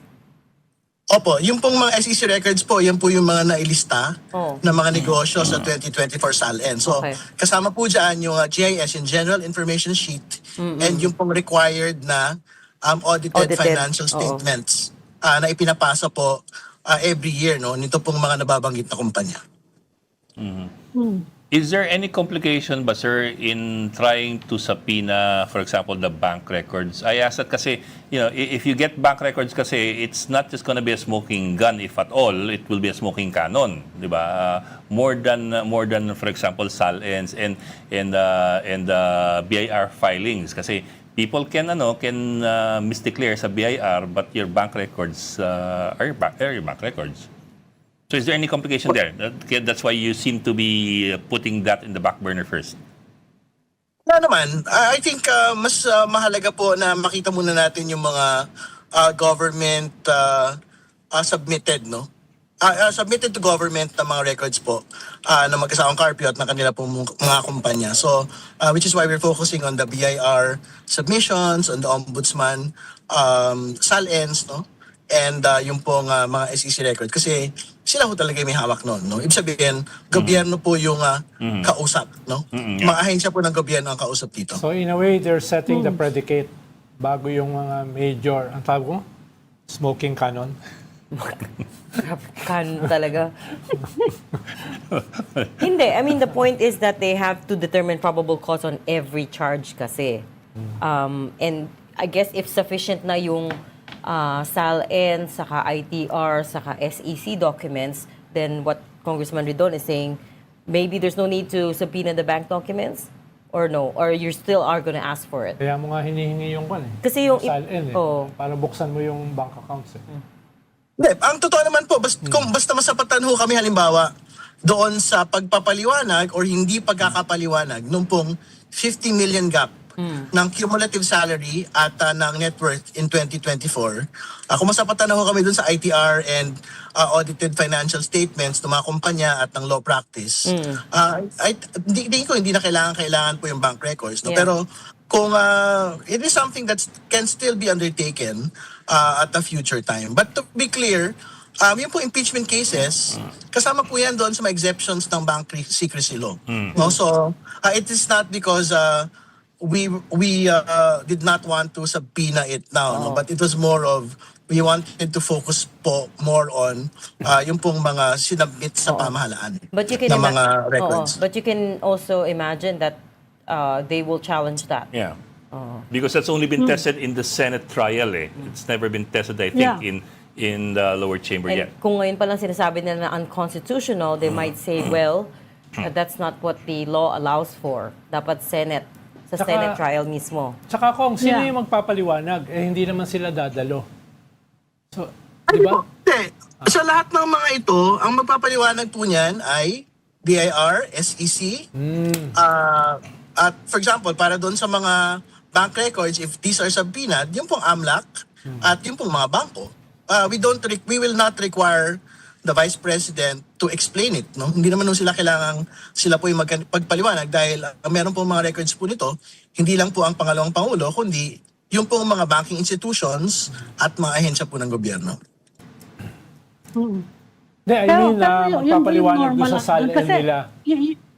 Opo, yung pong mga SEC records po, yan po yung mga nailista ng mga negosyo sa 2024 SALN. So, kasama po dyan yung GIS, yung General Information Sheet, and yung pong required na audited financial statements na ipinapasa po every year nito pong mga nababanggit na kumpanya. Is there any complication ba, sir, in trying to subpoena, for example, the bank records? I ask that kasi, if you get bank records kasi, it's not just gonna be a smoking gun, if at all, it will be a smoking cannon, di ba? More than, for example, SALNs and BIR filings. Kasi people can misdeclare sa BIR, but your bank records are your bank records. So is there any complication there? That's why you seem to be putting that in the back burner first. Wala naman. I think mas mahalaga po na makita muna natin yung mga government submitted, submitted to government na mga records po na mag-asawang Carpio at ng kanila pong mga kumpanya. So, which is why we're focusing on the BIR submissions, on the Ombudsman, SALNs, and yung pong mga SEC record. Kasi sila ho talaga may hawak noon. Ibig sabihin, gobyerno po yung kausap. Mga ahensya po ng gobyerno ang kausap dito. So in a way, they're setting the predicate bago yung mga major, ang tawag mo? Smoking cannon. Canon talaga. Hindi. I mean, the point is that they have to determine probable cause on every charge kasi. And I guess if sufficient na yung SALN, saka ITR, saka SEC documents, then what Congressman Ridon is saying, maybe there's no need to subpoena the bank documents? Or no? Or you still are gonna ask for it? Kaya mo nga hinihingi yung Kasi yung SALN para buksan mo yung bank accounts. Hindi, ang totoo naman po, kung basta masapatan ho kami halimbawa doon sa pagpapaliwanag or hindi pagkakapaliwanag nung pong 50 million gap ng cumulative salary at ng net worth in 2024. Kung masapatan na ho kami dun sa ITR and audited financial statements ng mga kumpanya at ng law practice, hindi na kailangan po yung bank records. No? Pero kung it is something that can still be undertaken at a future time. But to be clear, yung po impeachment cases, kasama po yan doon sa mga exceptions ng bank secrecy law. No? So, it is not because we did not want to subpoena it now, no? But it was more of we wanted to focus po more on yung pong mga sinabit sa pamahalaan na mga records. But you can also imagine that they will challenge that. Yeah. Because that's only been tested in the Senate trial. It's never been tested, I think, in the lower chamber yet. Kung ngayon pa lang sinasabi nila na unconstitutional, they might say, well, that's not what the law allows for. Dapat Senate. Sa Senate trial mismo. Tsaka kung sino yung magpapaliwanag, hindi naman sila dadalo. So, di ba? Sa lahat ng mga ito, ang magpapaliwanag po niyan ay BIR, SEC, at for example, para doon sa mga bank records, if these are subpoenaed, yung pong AMLAC at yung pong mga bangko, we will not require the Vice President to explain it. No? Hindi naman sila kailangan sila po yung pagpaliwanag dahil meron po mga records po nito, hindi lang po ang pangalawang Pangulo, kundi yung po mga banking institutions at mga ahensya po ng gobyerno. Hindi, I mean, magpapaliwanag doon sa SALN kasi, nila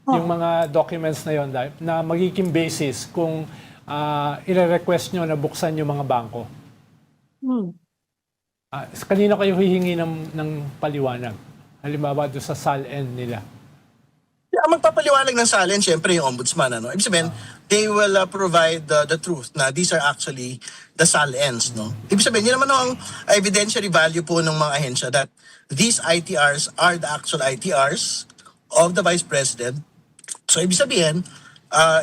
oh. yung mga documents na yon na magiging basis kung ire-request nyo na buksan yung mga bangko. Kanino kayo hihingi ng paliwanag? Halimbawa doon sa SALN nila. Ang magpapaliwanag ng SALN, syempre yung ombudsman. Ano? Ibig sabihin, they will provide the truth na these are actually the SALNs. No? Ibig sabihin, yun naman ang evidentiary value po ng mga ahensya that these ITRs are the actual ITRs of the Vice President. So ibig sabihin,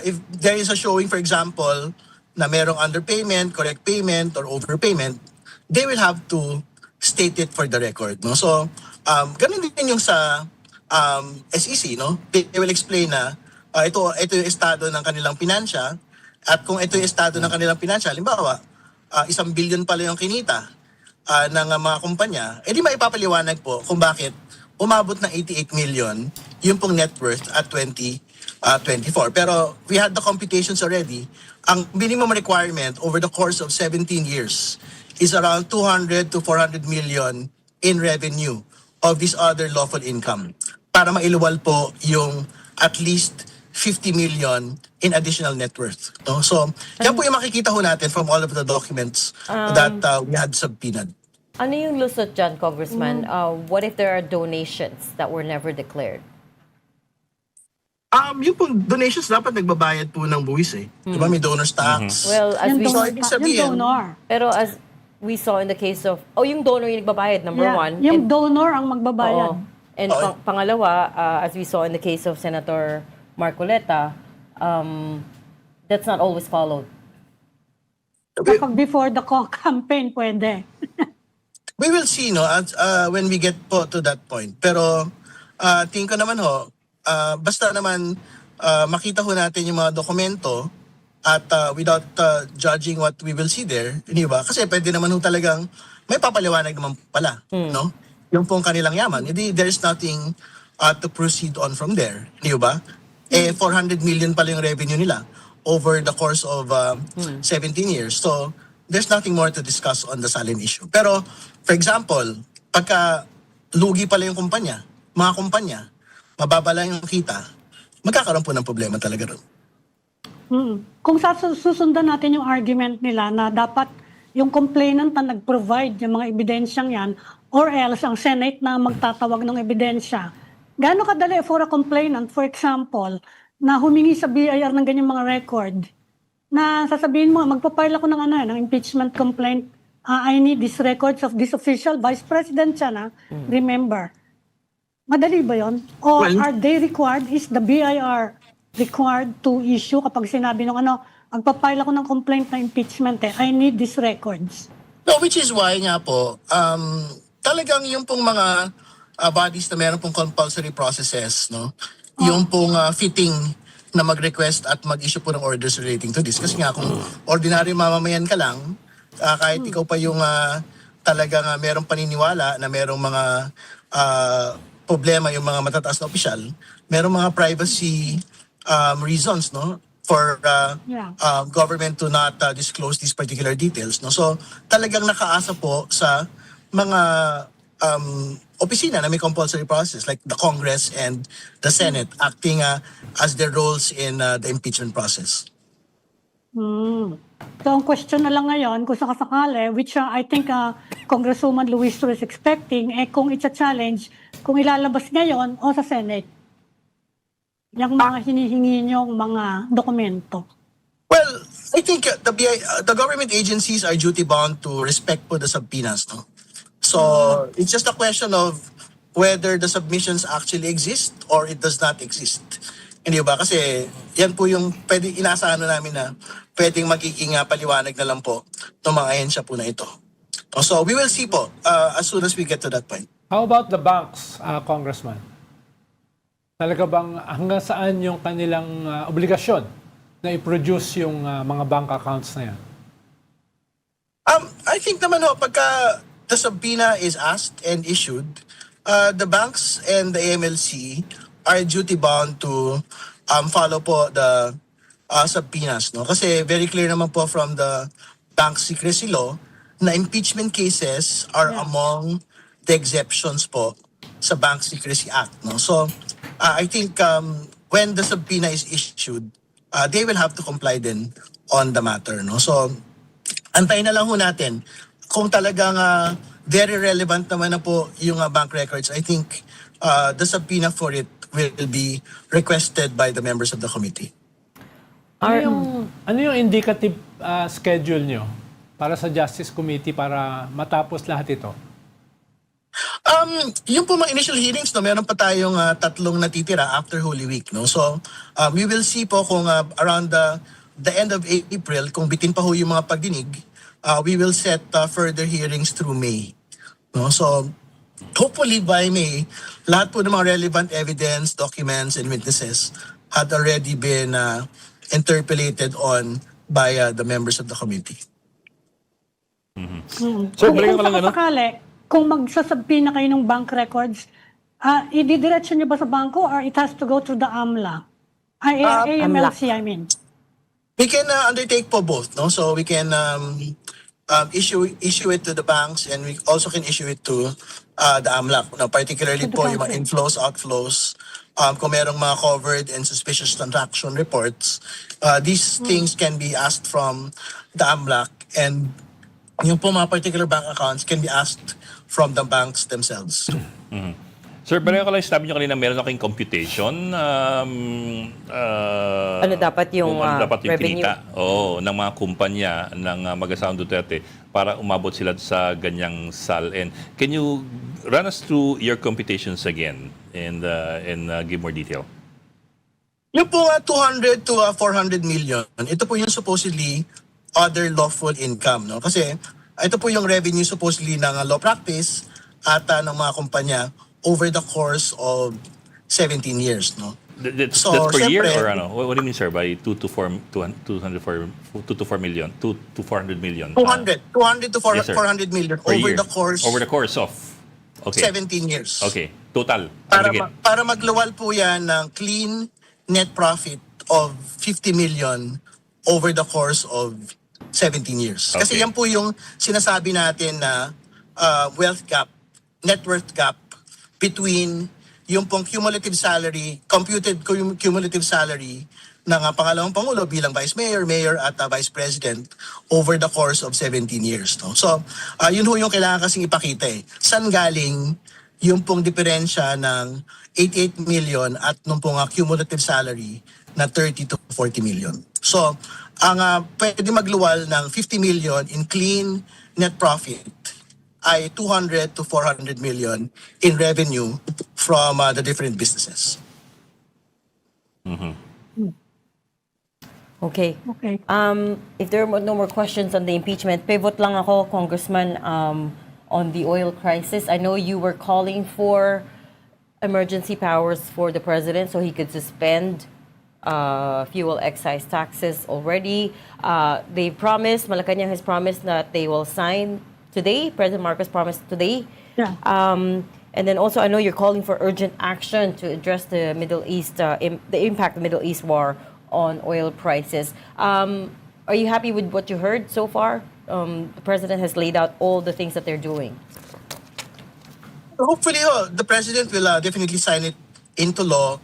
if there is a showing, for example, na merong underpayment, correct payment, or overpayment, they will have to state it for the record. No? So, ganun din yung sa SEC, no? They will explain na ito yung estado ng kanilang pinansya at kung ito yung estado ng kanilang pinansya, halimbawa, 1 billion pala yung kinita ng mga kumpanya, edi maipapaliwanag po kung bakit umabot ng 88 million yung pong net worth at 2024. Pero we had the computations already. Ang minimum requirement over the course of 17 years is around 200 to 400 million in revenue of this other lawful income para mailuwal po yung at least 50 million in additional net worth. No? So, yan po yung makikita ho natin from all of the documents that we had subpoenaed. Ano yung lusot dyan, Congressman? What if there are donations that were never declared? Yung pong donations dapat nagbabayad po ng buwis eh. Diba may donor's tax? Well, as we saw, Yung donor. pero as we saw in the case of, yung donor yung nagbabayad, number one. Yung donor ang magbabayad. Oo. And pangalawa, as we saw in the case of Senator Marcoleta, that's not always followed. Kapag before the campaign, pwede. We will see no when we get po to that point. Pero tingin ko naman ho, basta naman makita ho natin yung mga dokumento at without judging what we will see there, di ba? Kasi pwede naman ho talagang may papaliwanag naman pala, no? Yung pong kanilang yaman. Hindi, there is nothing to proceed on from there, di ba? 400 million pala yung revenue nila over the course of 17 years. So, there's nothing more to discuss on the SALN issue. Pero, for example, pagka lugi pala yung mga kumpanya, mababa lang yung kita, magkakaroon po ng problema talaga ron. Kung susundan natin yung argument nila na dapat yung complainant na nag-provide yung mga ebidensyang yan or else ang Senate na magtatawag ng ebidensya, gaano kadali for a complainant, for example, na humingi sa BIR ng ganyang mga record, na sasabihin mo, magpapile ako ng impeachment complaint, I need these records of this official, Vice President siya na, remember. Madali ba yon? Or are they required, is the BIR required to issue kapag sinabi ng magpapile ako ng complaint na impeachment I need these records? No, which is why nga po, talagang yung pong mga bodies na meron pong compulsory processes, no? Yung pong fitting na mag-request at mag-issue po ng orders relating to this. Kasi nga kung ordinary mamamayan ka lang, kahit ikaw pa yung talagang merong paniniwala na merong mga problema yung mga matataas na opisyal, merong mga privacy reasons, no? For government to not disclose these particular details, no? So talagang nakaasa po sa mga opisina na may compulsory process like the Congress and the Senate acting as their roles in the impeachment process. So ang question na lang ngayon, kung sakasakali, which I think Congresswoman Luistro is expecting, kung it's a challenge, kung ilalabas ngayon o sa Senate, yung mga hinihingi niyong mga dokumento. Well, I think the government agencies are duty-bound to respect po the subpoenas, no? So, it's just a question of whether the submissions actually exist or it does not exist. Hindi ba? Kasi yan po yung inaasahan namin na pwedeng magiging paliwanag na lang po ng mga ahensya po na ito. So, we will see po as soon as we get to that point. How about the banks, Congressman? Talaga bang hanggang saan yung kanilang obligasyon na i-produce yung mga bank accounts na yan? I think naman pagka the subpoena is asked and issued, the banks and the AMLC are duty bound to follow po the subpoenas, no? Kasi very clear naman po from the bank secrecy law na impeachment cases are among the exceptions po sa Bank Secrecy Act, no? So I think when the subpoena is issued, they will have to comply din on the matter, no? So antayin na lang ho natin kung talagang very relevant naman na po yung bank records. I think the subpoena for it will be requested by the members of the committee. Ano yung indicative schedule nyo para sa Justice Committee para matapos lahat ito? Yung po mga initial hearings, no, meron pa tayong 3 natitira after Holy Week, no? So we will see po kung around the end of April, kung bitin pa ho yung mga pagdinig, we will set further hearings through May, no? So hopefully by May, lahat po ng mga relevant evidence, documents, and witnesses had already been interpolated on by the members of the committee. Sir, Kung balikan ko lang sakasakali, kung magsasabpina kayo ng bank records, ididiretso nyo ba sa bangko or it has to go through the AMLA? AMLC, I mean. We can undertake po both, no? So we can issue it to the banks, and we also can issue it to the AMLAC, no? Particularly To the po yung mga country. inflows, outflows, kung merong mga covered and suspicious transaction reports, these things can be asked from the AMLAC, and yung po mga particular bank accounts can be asked from the banks themselves. Sir, balikan ko lang, sabi nyo kanina meron aking computation. Ano dapat yung, kung ano dapat yung revenue? kinita ng mga kumpanya ng mag-asawang Duterte para umabot sila sa ganyang SAL. And can you run us through your computations again and give more detail? Yung po 200 to 400 million, ito po yung supposedly other lawful income, no? Kasi ito po yung revenue supposedly ng law practice at ng mga kumpanya over the course of 17 years, no? That's So, per year syempre- or ano? What do you mean, sir, by 2 to 4 million? 2 to 400 million? 200 to Yes, sir. 400 million Per over year. the course Over the course of? Okay. 17 years. Okay. Total. Para, Aggregate. para magluwal po yan ng clean net profit of 50 million over the course of 17 years. Kasi Okay. yan po yung sinasabi natin na wealth gap, net worth gap between yung pong cumulative salary, computed cumulative salary ng pangalawang Pangulo bilang Vice Mayor, Mayor at Vice President over the course of 17 years. No? So, yun ho yung kailangan kasing ipakita eh. Saan galing yung pong diferensya ng 88 million at nung pong cumulative salary na 30 to 40 million. So, ang pwede magluwal ng 50 million in clean net profit ay 200 to 400 million in revenue from the different businesses. Okay. Okay. If there are no more questions on the impeachment, pivot lang ako, Congressman, on the oil crisis. I know you were calling for emergency powers for the president so he could suspend fuel excise taxes already. They promised, Malacanang has promised that they will sign today. President Marcos promised today. Yeah. And then also, I know you're calling for urgent action to address the Middle East, the impact of the Middle East war on oil prices. Are you happy with what you heard so far? The president has laid out all the things that they're doing. Hopefully, the president will definitely sign it into law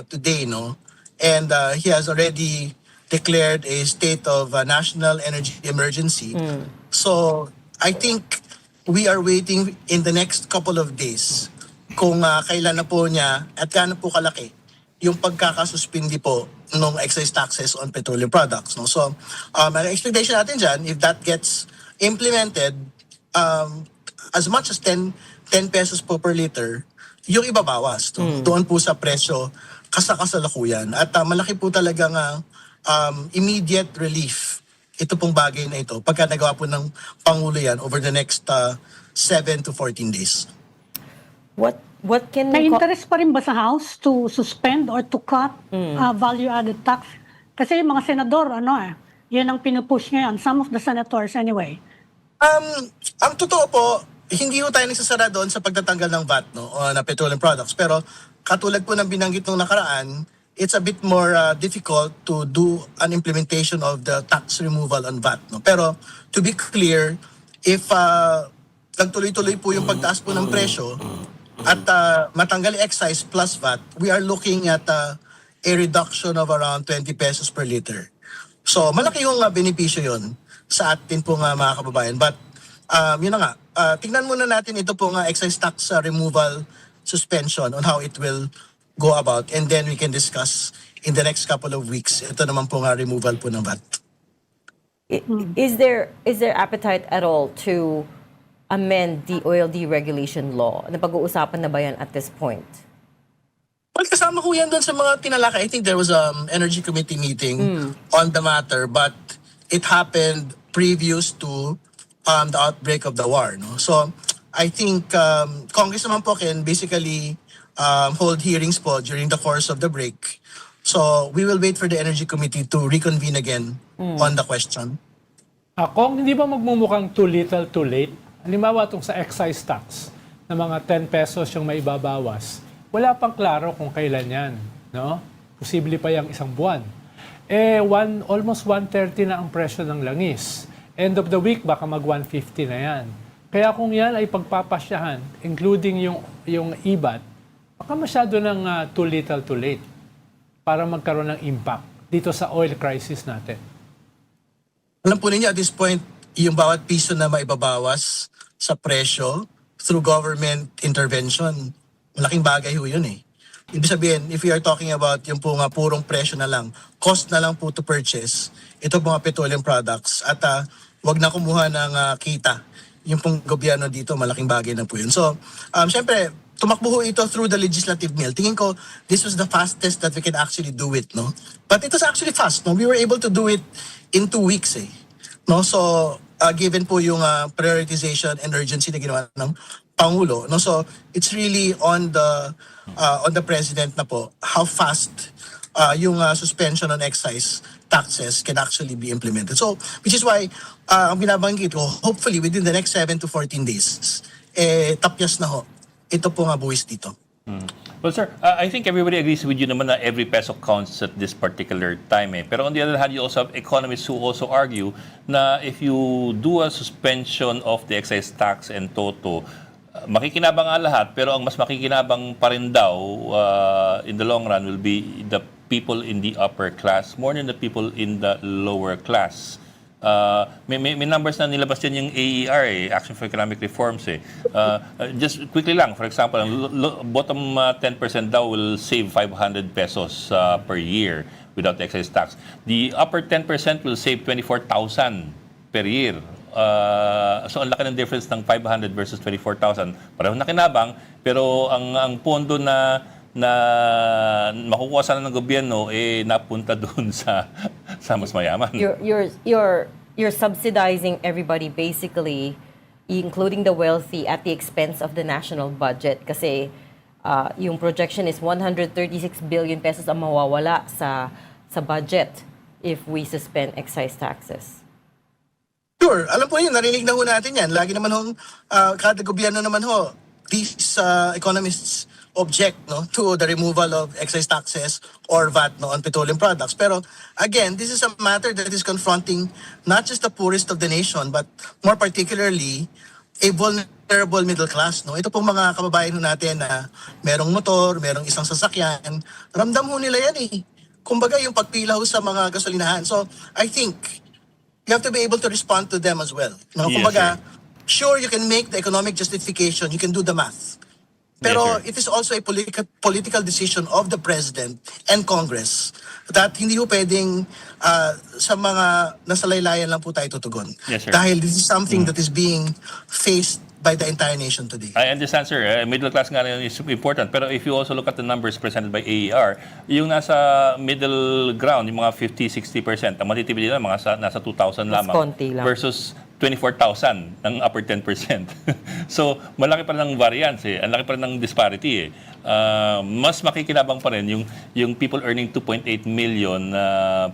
today, no? And he has already declared a state of national energy emergency. So, I think we are waiting in the next couple of days kung kailan na po niya at gaano po kalaki yung pagkakasuspindi po ng excise taxes on petroleum products. No? So, ang expectation natin dyan, if that gets implemented, as much as 10 pesos po per liter, yung ibabawas. No? Doon po sa presyo kasalukuyan. At malaki po talagang immediate relief ito pong bagay na ito pagka nagawa po ng Pangulo yan over the next 7 to 14 days. What can May interest pa rin ba sa House to suspend or to cut value-added tax? Kasi yung mga senador, yan ang pinupush ngayon. Some of the senators anyway. Ang totoo po, hindi ho tayo nagsasara doon sa pagtatanggal ng VAT no, na petroleum products. Pero katulad po ng binanggit nung nakaraan, it's a bit more difficult to do an implementation of the tax removal on VAT. No? Pero to be clear, if nagtuloy-tuloy po yung pagtaas po ng presyo at matanggal excise plus VAT, we are looking at a reduction of around 20 pesos per liter. So malaki yung benepisyo yun sa atin po mga kababayan. But yun na nga, tingnan muna natin ito po excise tax removal suspension on how it will go about, and then we can discuss in the next couple of weeks. Ito naman po removal po ng VAT. Is there appetite at all to amend the oil deregulation law? Napag-uusapan na ba yan at this point? Well, kasama ko yan doon sa mga tinalakay. I think there was energy committee meeting on the matter, but it happened previous to the outbreak of the war. No? So I think Congress naman po can basically hold hearings po during the course of the break. So we will wait for the energy committee to reconvene again on the question. Kung hindi ba magmumukhang too little, too late? Halimbawa itong sa excise tax na mga 10 pesos yung maibabawas, wala pang klaro kung kailan yan. No? Posible pa yung isang buwan. Almost 130 na ang presyo ng langis. End of the week, baka mag 150 na yan. Kaya kung yan ay pagpapasyahan, including yung IBAT, baka masyado ng too little, too late para magkaroon ng impact dito sa oil crisis natin. Alam po ninyo, at this point, yung bawat piso na maibabawas sa presyo through government intervention, malaking bagay ho yun eh. Ibig sabihin, if we are talking about yung po purong presyo na lang, cost na lang po to purchase, ito po petroleum products, at wag na kumuha ng kita. Yung pong gobyerno dito, malaking bagay na po yun. So, syempre, tumakbo ho ito through the legislative mill. Tingin ko, this was the fastest that we can actually do it, no? But it was actually fast, no? We were able to do it in 2 weeks, eh. No? So, given po yung prioritization and urgency na ginawa ng Pangulo, no? So, it's really on the President na po, how fast yung suspension on excise taxes can actually be implemented. So, which is why, ang binabanggit ko, hopefully within the next 7 to 14 days, tapyas na ho, ito po buwis dito. Well, sir, I think everybody agrees with you naman na every peso counts at this particular time. Pero on the other hand, you also have economists who also argue na if you do a suspension of the excise tax and toto, makikinabang nga lahat, pero ang mas makikinabang pa rin daw in the long run will be the people in the upper class more than the people in the lower class. May numbers na nilabas din yung AER, Action for Economic Reforms. Just quickly lang, for example, ang bottom 10% daw will save 500 pesos per year without excise tax. The upper 10% will save 24,000 per year. So ang laki ng difference ng 500 versus 24,000. Parang nakinabang, pero ang pondo na makukuha sana ng gobyerno napunta doon sa mas mayaman. You're subsidizing everybody basically, including the wealthy, at the expense of the national budget kasi yung projection is 136 billion pesos ang mawawala sa budget if we suspend excise taxes. Sure, alam po yun, narinig na ho natin yan. Lagi naman ho, kada gobyerno naman ho, these economists object to the removal of excise taxes or VAT on petroleum products. Pero again, this is a matter that is confronting not just the poorest of the nation, but more particularly a vulnerable middle class. Ito pong mga kababayan ho natin na merong motor, merong isang sasakyan, ramdam ho nila yan eh. Kumbaga yung pagpila ho sa mga gasolinahan. So I think you have to be able to respond to them as well. Kumbaga, sure, you can make the economic justification, you can do the math. Pero it is also a political decision of the President and Congress that hindi ho pwedeng sa mga nasalaylayan lang po tayo tutugon. Yes, sir. Dahil this is something that is being faced by the entire nation today. I understand, sir. Middle class nga rin is important. Pero if you also look at the numbers presented by AER, yung nasa middle ground, yung mga 50-60%, ang matitipid nila nasa 2,000 lamang. Konti lang. Versus 24,000 ng upper 10%. So, malaki pa rin ng variance Ang laki pa rin ng disparity Mas makikinabang pa rin yung people earning 2.8 million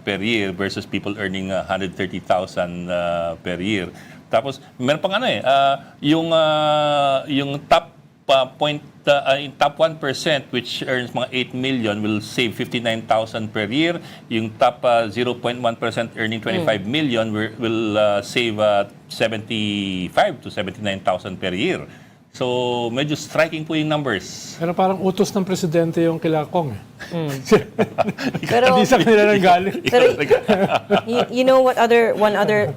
per year versus people earning 130,000 per year. Tapos meron pang ano yung top yung top 1% which earns mga 8 million will save 59,000 per year. Yung top 0.1% earning 25 million will save 75 to 79,000 per year. So, medyo striking po yung numbers. Pero parang utos ng presidente yung kila Kong. Pero, Hindi sa kanila nang galing. pero you know what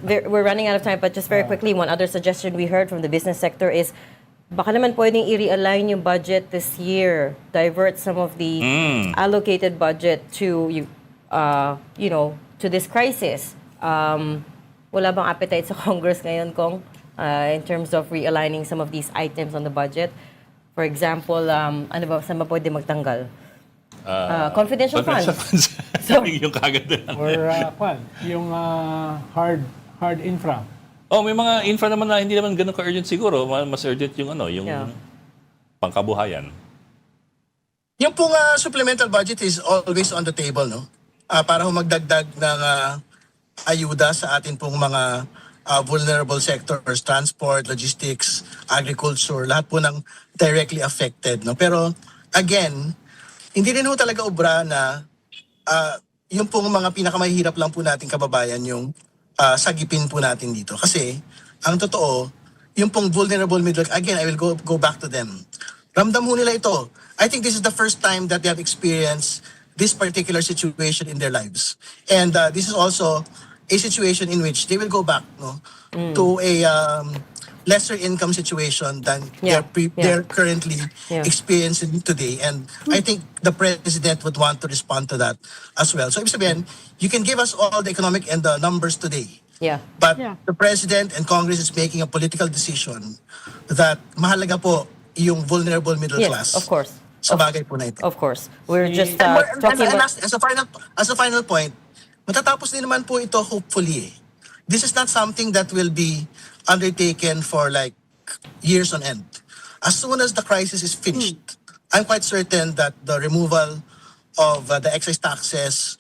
we're running out of time, but just very quickly, one other suggestion we heard from the business sector is baka naman pwedeng i-realign yung budget this year, divert some of the allocated budget to to this crisis. Wala bang appetite sa Congress ngayon, Kong, in terms of realigning some of these items on the budget? For example, saan ba pwede magtanggal? Confidential funds. So, yung kagad na. Or yung hard infra. Oh, may mga infra naman na hindi naman ganun ka-urgent siguro. Mas urgent yung yung pangkabuhayan. Yung pong supplemental budget is always on the table, no? Para magdagdag ng ayuda sa atin pong mga vulnerable sectors, transport, logistics, agriculture, lahat po ng directly affected, no? Pero again, hindi rin ho talaga obra na yung pong mga pinakamahirap lang po nating kababayan yung sagipin po natin dito. Kasi ang totoo, yung pong vulnerable middle, again, I will go back to them. Ramdam ho nila ito. I think this is the first time that they have experienced this particular situation in their lives. And this is also a situation in which they will go back to a lesser income situation than they're currently experiencing today. And I think the president would want to respond to that as well. So ibig sabihin, you can give us all the economic and the numbers today. But the president and Congress is making a political decision that mahalaga po yung vulnerable middle class. Of course. Sa bagay po na ito. Of course. We're just And talking about... as a final point, matatapos din naman po ito hopefully. This is not something that will be undertaken for like years on end. As soon as the crisis is finished, I'm quite certain that the removal of the excise taxes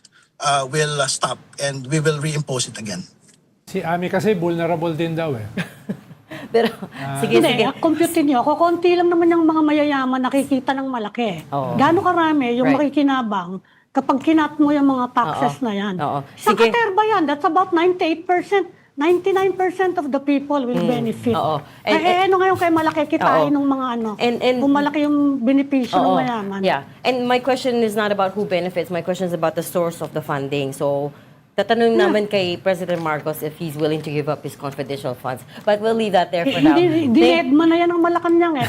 will stop and we will reimpose it again. Si Ami kasi vulnerable din daw eh. Pero, sige. Compute niyo, kukunti lang naman yung mga mayayaman nakikita ng malaki. Gaano karami yung makikinabang kapag kinat mo yung mga taxes na yan. Sa Qatar ba yan? That's about 98%. 99% of the people will benefit. Ano ngayon kay malaki kitain ng mga kung malaki yung benepisyo ng mayaman. Yeah. And my question is not about who benefits. My question is about the source of the funding. So, tatanungin naman kay President Marcos if he's willing to give up his confidential funds. But we'll leave that there for now. Dined mo na yan ang Malacanang eh.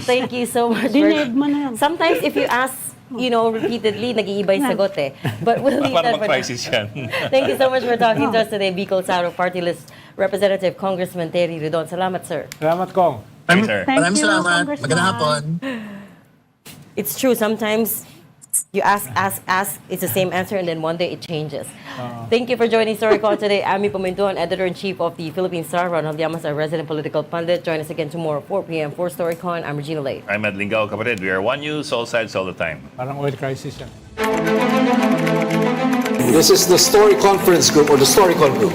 Thank you so much. Dined mo na yan. Sometimes if you ask, repeatedly, nag-iiba yung sagot eh. But we'll leave that for now. Thank you so much for talking to us today, Bicol Saro Party List Representative Congressman Terry Redon. Salamat, sir. Salamat, Kong. Thank you, sir. Maraming salamat. Magandang hapon. It's true. Sometimes you ask, it's the same answer, and then one day it changes. Thank you for joining StoryCon today. Ami Pumintuan, Editor-in-Chief of the Philippine Star. Ronald Llamas, our resident political pundit. Join us again tomorrow, 4 p.m. for StoryCon. I'm Regina Lay. I'm Ed Lingao, kapatid. We are one news, all sides, all the time. Parang oil crisis yan. This is the Story Conference Group or the StoryCon Group.